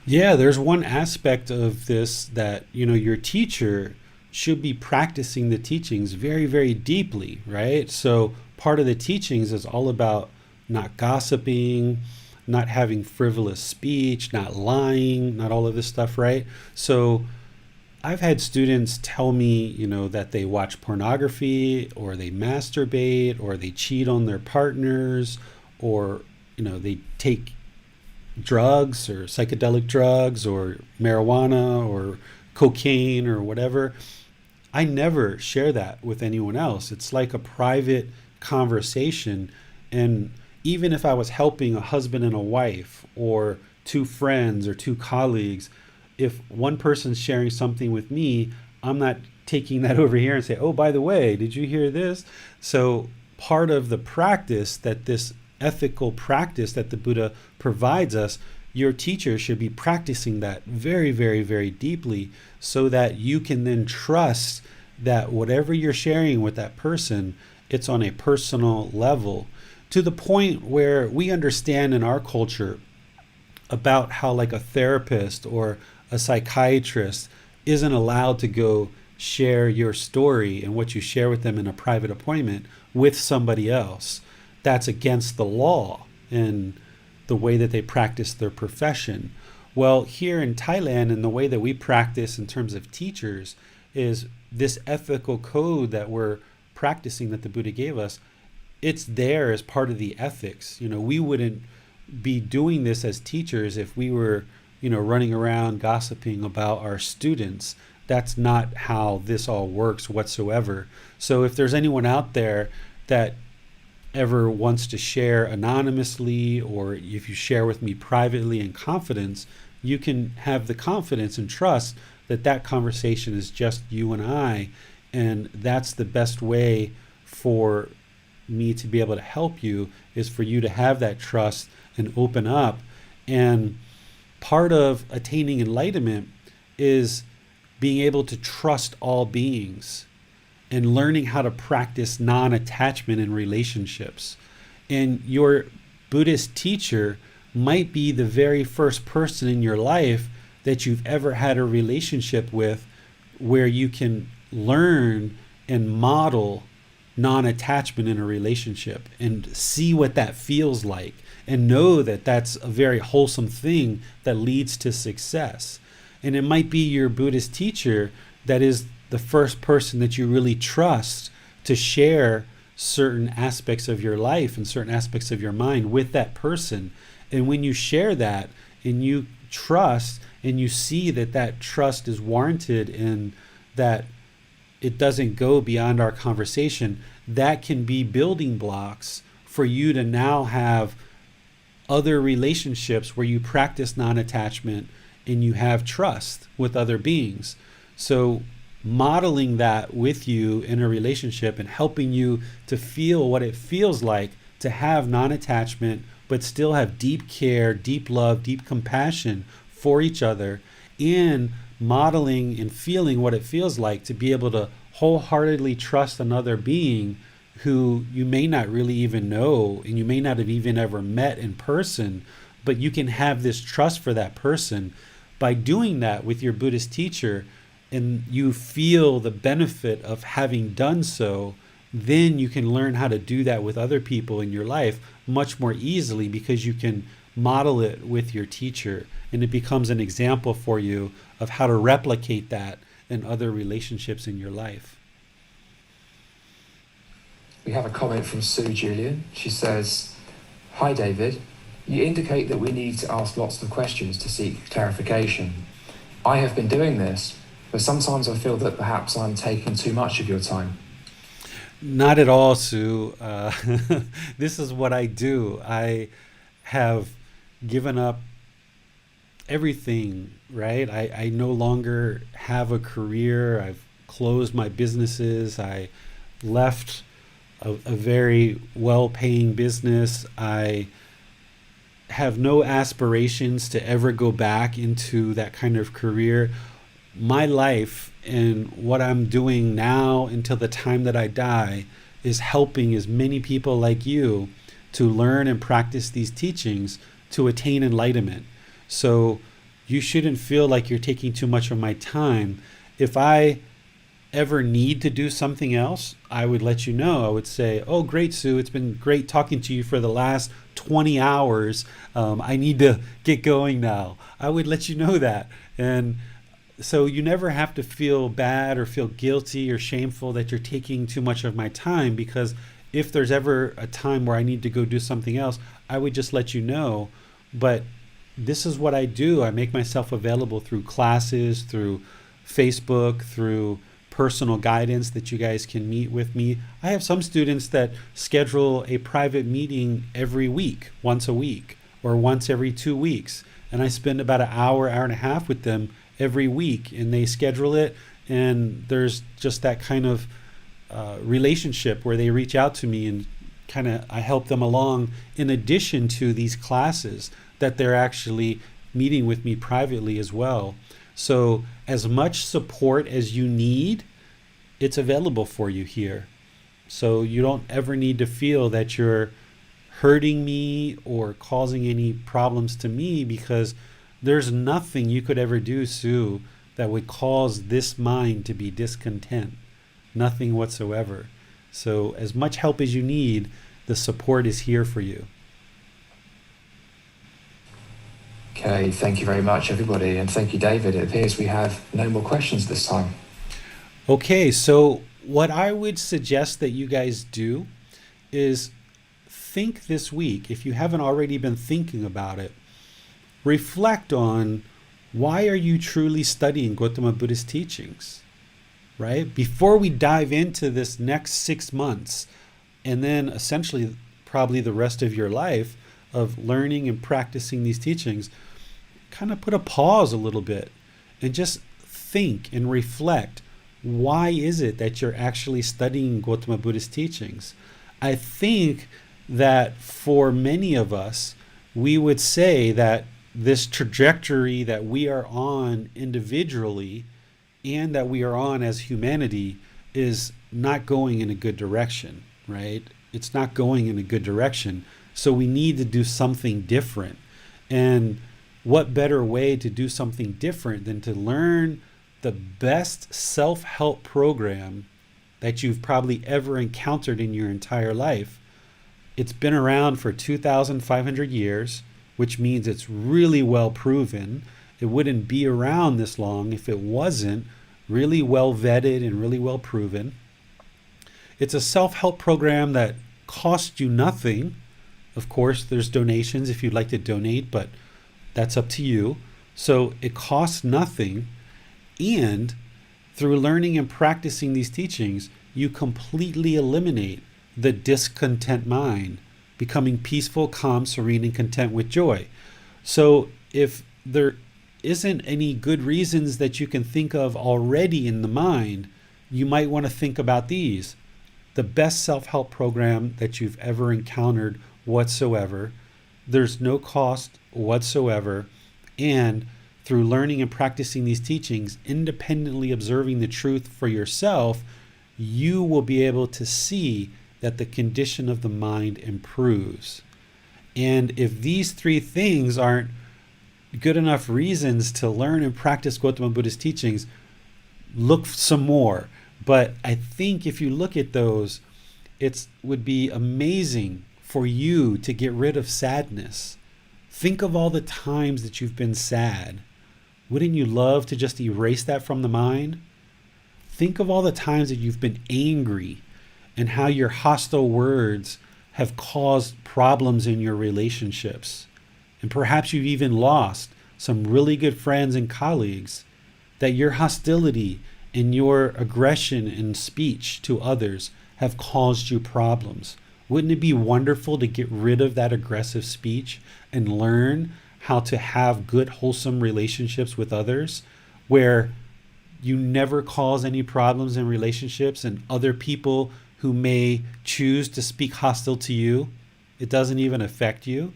Yeah, there's one aspect of this that, your teacher should be practicing the teachings very, very deeply, right? So part of the teachings is all about not gossiping, not having frivolous speech, not lying, not all of this stuff, right? So I've had students tell me, that they watch pornography or they masturbate or they cheat on their partners or, they take drugs or psychedelic drugs or marijuana or cocaine or whatever. I never share that with anyone else. It's like a private conversation. And even if I was helping a husband and a wife or two friends or two colleagues, if one person's sharing something with me, I'm not taking that over here and say, oh, by the way, did you hear this? So part of the practice, that this ethical practice that the Buddha provides us, your teacher should be practicing that very, very, very deeply so that you can then trust that whatever you're sharing with that person, it's on a personal level, to the point where we understand in our culture about how like a therapist or a psychiatrist isn't allowed to go share your story and what you share with them in a private appointment with somebody else. That's against the law and the way that they practice their profession. Well, here in Thailand, and the way that we practice in terms of teachers is this ethical code that we're practicing that the Buddha gave us. It's there as part of the ethics. We wouldn't be doing this as teachers if we were, running around gossiping about our students. That's not how this all works whatsoever. So if there's anyone out there that ever wants to share anonymously, or if you share with me privately in confidence, you can have the confidence and trust that that conversation is just you and I, and that's the best way for me to be able to help you, is for you to have that trust and open up. And part of attaining enlightenment is being able to trust all beings and learning how to practice non-attachment in relationships. And your Buddhist teacher might be the very first person in your life that you've ever had a relationship with, where you can learn and model non-attachment in a relationship and see what that feels like, and know that that's a very wholesome thing that leads to success. And it might be your Buddhist teacher that is the first person that you really trust to share certain aspects of your life and certain aspects of your mind with that person. And when you share that and you trust, and you see that that trust is warranted and that it doesn't go beyond our conversation, that can be building blocks for you to now have other relationships where you practice non-attachment and you have trust with other beings. So modeling that with you in a relationship and helping you to feel what it feels like to have non-attachment, but still have deep care, deep love, deep compassion for each other, and modeling and feeling what it feels like to be able to wholeheartedly trust another being who you may not really even know, and you may not have even ever met in person, but you can have this trust for that person. By doing that with your Buddhist teacher, and you feel the benefit of having done so, then you can learn how to do that with other people in your life much more easily, because you can model it with your teacher, and it becomes an example for you of how to replicate that in other relationships in your life. We have a comment from Sue Julian. She says, "Hi David, you indicate that we need to ask lots of questions to seek clarification. I have been doing this, but sometimes I feel that perhaps I'm taking too much of your time." Not at all, Sue. This is what I do. I have given up everything, right? I no longer have a career. I've closed my businesses. I left a very well-paying business. I have no aspirations to ever go back into that kind of career. My life and what I'm doing now until the time that I die is helping as many people like you to learn and practice these teachings to attain enlightenment. So you shouldn't feel like you're taking too much of my time. If I ever need to do something else, I would let you know. I would say, "Oh, great, Sue, it's been great talking to you for the last 20 hours. I need to get going now." I would let you know that. And so you never have to feel bad or feel guilty or shameful that you're taking too much of my time, because if there's ever a time where I need to go do something else, I would just let you know. But this is what I do. I make myself available through classes, through Facebook, through personal guidance that you guys can meet with me. I have some students that schedule a private meeting every week, once a week, or once every 2 weeks. And I spend about an hour, hour and a half with them every week, and they schedule it. And there's just that kind of relationship where they reach out to me and I help them along in addition to these classes that they're actually meeting with me privately as well. So as much support as you need, it's available for you here. So you don't ever need to feel that you're hurting me or causing any problems to me, because there's nothing you could ever do, Sue, that would cause this mind to be discontent. Nothing whatsoever. So as much help as you need, the support is here for you. Okay, thank you very much, everybody. And thank you, David. It appears we have no more questions this time. Okay, so what I would suggest that you guys do is think this week, if you haven't already been thinking about it, reflect on, why are you truly studying Gotama Buddha's teachings, right? Before we dive into this next 6 months, and then essentially probably the rest of your life of learning and practicing these teachings, kind of put a pause a little bit and just think and reflect. Why is it that you're actually studying Gotama Buddha's teachings? I think that for many of us, we would say that this trajectory that we are on individually and that we are on as humanity is not going in a good direction, right? It's not going in a good direction. So we need to do something different. And what better way to do something different than to learn the best self-help program that you've probably ever encountered in your entire life. It's been around for 2,500 years, which means it's really well proven. It wouldn't be around this long if it wasn't really well vetted and really well proven. It's a self-help program that costs you nothing. Of course, there's donations if you'd like to donate, but that's up to you. So it costs nothing. And through learning and practicing these teachings, you completely eliminate the discontent mind, becoming peaceful, calm, serene, and content with joy. So if there isn't any good reasons that you can think of already in the mind, you might want to think about these. The best self-help program that you've ever encountered whatsoever. There's no cost whatsoever. And through learning and practicing these teachings, independently observing the truth for yourself, you will be able to see that the condition of the mind improves. And if these 3 things aren't good enough reasons to learn and practice Gotama Buddha's teachings, look some more. But I think if you look at those, it would be amazing for you to get rid of sadness. Think of all the times that you've been sad. Wouldn't you love to just erase that from the mind? Think of all the times that you've been angry and how your hostile words have caused problems in your relationships. And perhaps you've even lost some really good friends and colleagues, that your hostility and your aggression in speech to others have caused you problems. Wouldn't it be wonderful to get rid of that aggressive speech and learn how to have good, wholesome relationships with others, where you never cause any problems in relationships, and other people who may choose to speak hostile to you, it doesn't even affect you?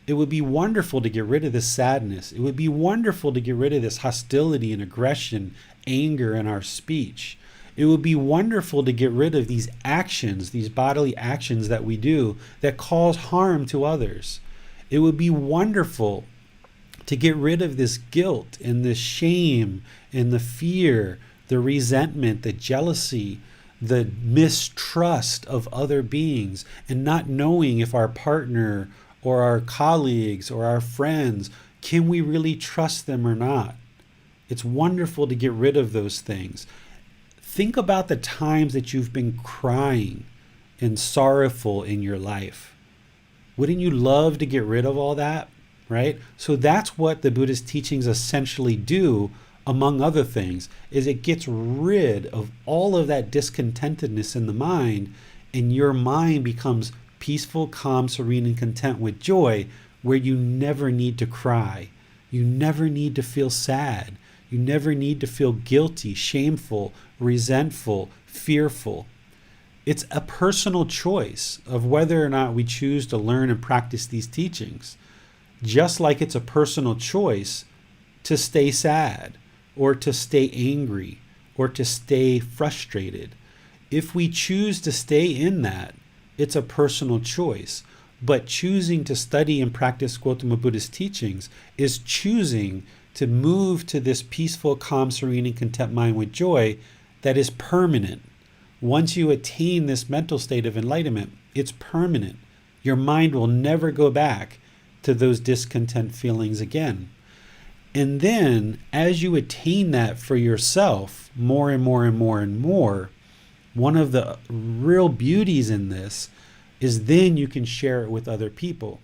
It would be wonderful to get rid of this sadness. It would be wonderful to get rid of this hostility and aggression, anger in our speech. It would be wonderful to get rid of these actions, these bodily actions that we do that cause harm to others. It would be wonderful to get rid of this guilt and this shame and the fear, the resentment, the jealousy, the mistrust of other beings, and not knowing if our partner or our colleagues or our friends, can we really trust them or not? It's wonderful to get rid of those things. Think about the times that you've been crying and sorrowful in your life. Wouldn't you love to get rid of all that, right? So that's what the Buddhist teachings essentially do, among other things, is it gets rid of all of that discontentedness in the mind, and your mind becomes peaceful, calm, serene, and content with joy, where you never need to cry. You never need to feel sad. You never need to feel guilty, shameful, resentful, fearful. It's a personal choice of whether or not we choose to learn and practice these teachings. just like it's a personal choice to stay sad or to stay angry or to stay frustrated. If we choose to stay in that, it's a personal choice. But choosing to study and practice Gotama Buddha's teachings is choosing to move to this peaceful, calm, serene, and content mind with joy that is permanent. Once you attain this mental state of enlightenment, it's permanent. Your mind will never go back to those discontent feelings again. And then, as you attain that for yourself more and more and more and more, one of the real beauties in this is then you can share it with other people.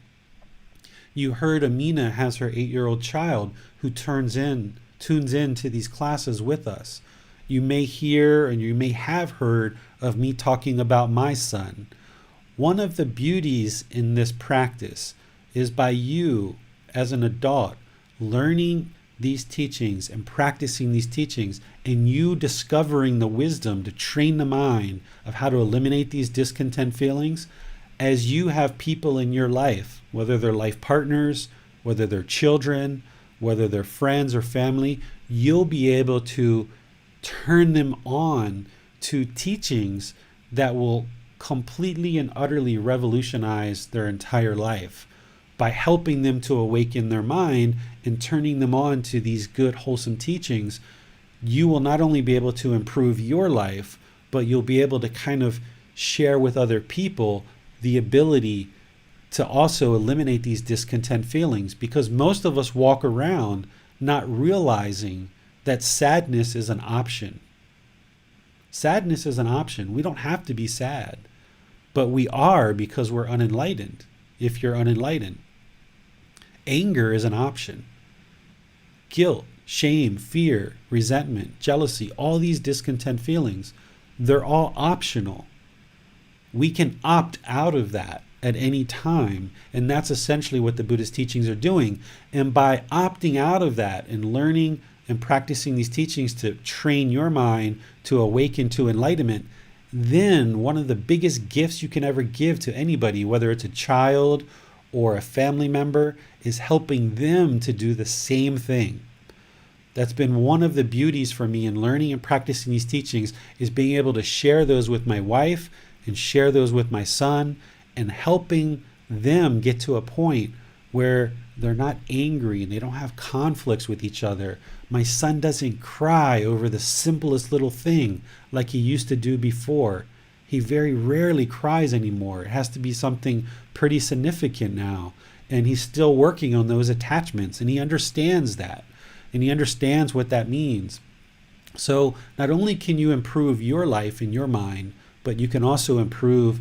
You heard Amina has her 8-year-old child who tunes in to these classes with us. You may hear and you may have heard of me talking about my son. One of the beauties in this practice is by you as an adult learning these teachings and practicing these teachings, and you discovering the wisdom to train the mind of how to eliminate these discontent feelings. As you have people in your life, whether they're life partners, whether they're children, whether they're friends or family, you'll be able to turn them on to teachings that will completely and utterly revolutionize their entire life by helping them to awaken their mind and turning them on to these good, wholesome teachings. You will not only be able to improve your life, but you'll be able to kind of share with other people the ability to also eliminate these discontent feelings, because most of us walk around not realizing that sadness is an option. Sadness is an option. We don't have to be sad, but we are because we're unenlightened. If you're unenlightened, anger is an option. Guilt, shame, fear, resentment, jealousy, all these discontent feelings, they're all optional. We can opt out of that at any time, and that's essentially what the Buddhist teachings are doing. And by opting out of that and learning and practicing these teachings to train your mind to awaken to enlightenment, then one of the biggest gifts you can ever give to anybody, whether it's a child or a family member, is helping them to do the same thing. That's been one of the beauties for me in learning and practicing these teachings, is being able to share those with my wife and share those with my son, and helping them get to a point where they're not angry and they don't have conflicts with each other. My son doesn't cry over the simplest little thing like he used to do before. He very rarely cries anymore. It has to be something pretty significant now. And he's still working on those attachments, and he understands that. And he understands what that means. So not only can you improve your life and your mind, but you can also improve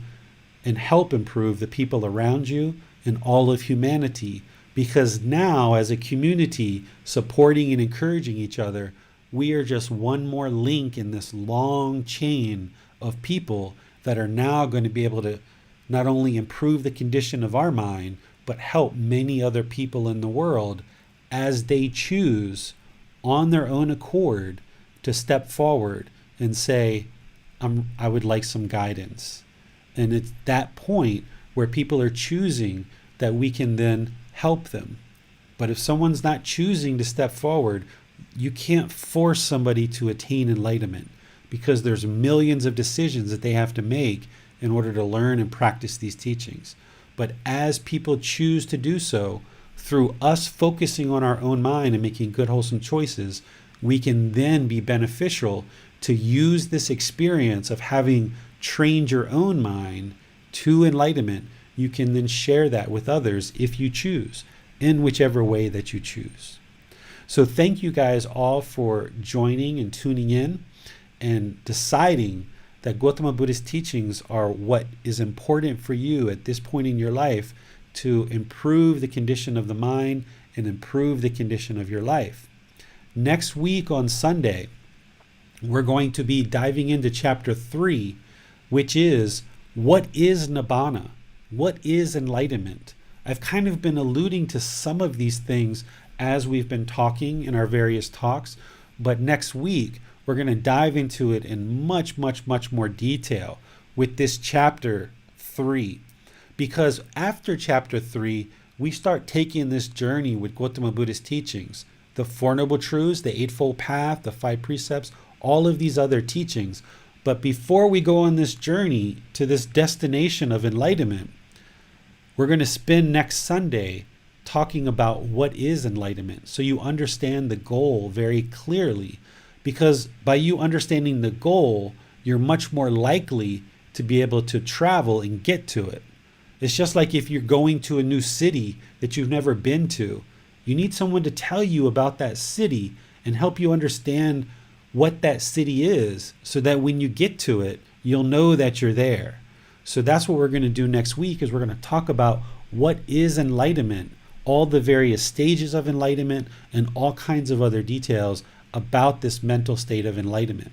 and help improve the people around you and all of humanity. Because now, as a community, supporting and encouraging each other, we are just one more link in this long chain of people that are now going to be able to not only improve the condition of our mind, but help many other people in the world as they choose on their own accord to step forward and say, I would like some guidance. And it's that point where people are choosing that we can then help them. But if someone's not choosing to step forward, you can't force somebody to attain enlightenment, because there's millions of decisions that they have to make in order to learn and practice these teachings. But as people choose to do so, through us focusing on our own mind and making good, wholesome choices, we can then be beneficial to use this experience of having trained your own mind to enlightenment. You can then share that with others if you choose, in whichever way that you choose. So thank you guys all for joining and tuning in and deciding that Gotama Buddha's teachings are what is important for you at this point in your life to improve the condition of the mind and improve the condition of your life. Next week on Sunday, we're going to be diving into chapter 3, which is, what is Nibbana? What is enlightenment? I've kind of been alluding to some of these things as we've been talking in our various talks, but next week we're going to dive into it in much, much, much more detail with this chapter 3. Because after chapter 3, we start taking this journey with Gotama Buddha's teachings, the Four Noble Truths, the Eightfold Path, the Five Precepts, all of these other teachings. But before we go on this journey to this destination of enlightenment, we're going to spend next Sunday talking about what is enlightenment, so you understand the goal very clearly. Because by you understanding the goal, you're much more likely to be able to travel and get to it. It's just like if you're going to a new city that you've never been to, you need someone to tell you about that city and help you understand what that city is, so that when you get to it, you'll know that you're there. So that's what we're going to do next week, is we're going to talk about what is enlightenment, all the various stages of enlightenment, and all kinds of other details about this mental state of enlightenment.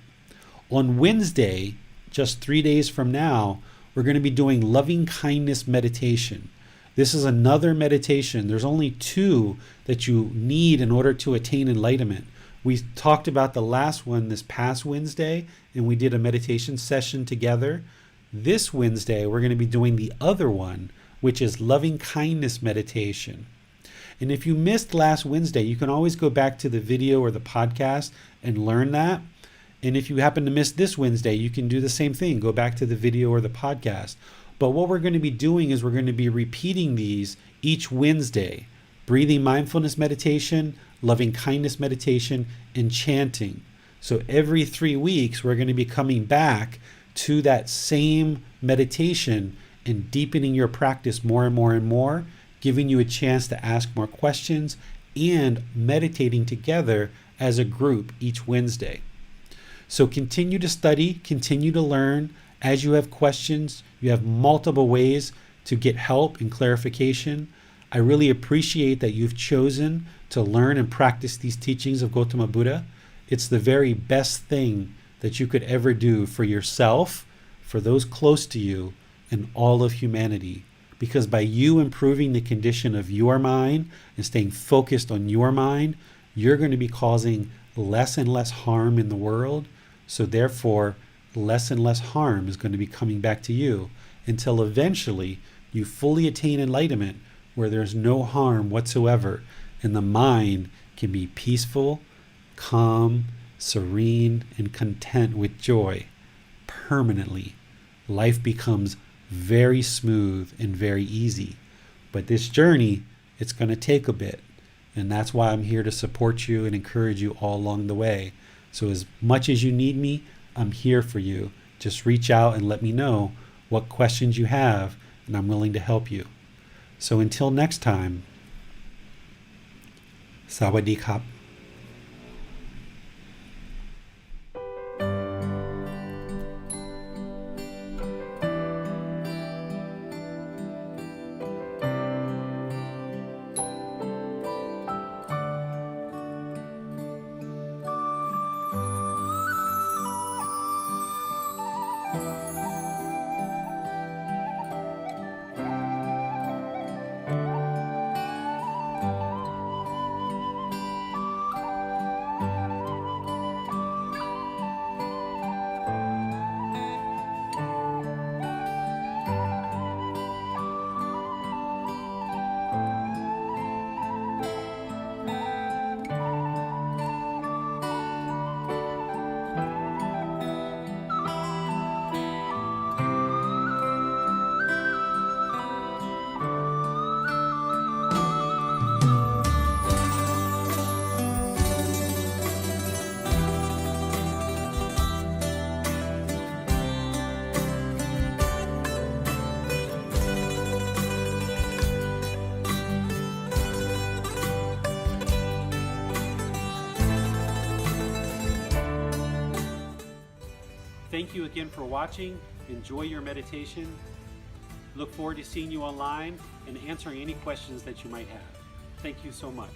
On Wednesday, just 3 days from now, we're going to be doing loving kindness meditation. This is another meditation. There's only 2 that you need in order to attain enlightenment. We talked about the last one this past Wednesday, and we did a meditation session together. This Wednesday, we're going to be doing the other one, which is loving kindness meditation. And if you missed last Wednesday, you can always go back to the video or the podcast and learn that. And if you happen to miss this Wednesday, you can do the same thing. Go back to the video or the podcast. But what we're going to be doing is we're going to be repeating these each Wednesday. Breathing mindfulness meditation, loving kindness meditation, and chanting. So every 3 weeks, we're going to be coming back to that same meditation and deepening your practice more and more and more, giving you a chance to ask more questions, and meditating together as a group each Wednesday. So continue to study, continue to learn. As you have questions, you have multiple ways to get help and clarification. I really appreciate that you've chosen to learn and practice these teachings of Gotama Buddha. It's the very best thing that you could ever do for yourself, for those close to you, and all of humanity. Because by you improving the condition of your mind and staying focused on your mind, you're going to be causing less and less harm in the world. So therefore, less and less harm is going to be coming back to you until eventually you fully attain enlightenment, where there's no harm whatsoever, and the mind can be peaceful, calm, serene, and content with joy permanently. Life becomes very smooth and very easy. But this journey, it's going to take a bit. And that's why I'm here to support you and encourage you all along the way. So as much as you need me, I'm here for you. Just reach out and let me know what questions you have, and I'm willing to help you. So until next time, Sawadee Krap. Thank you again for watching. Enjoy your meditation. Look forward to seeing you online and answering any questions that you might have. Thank you so much.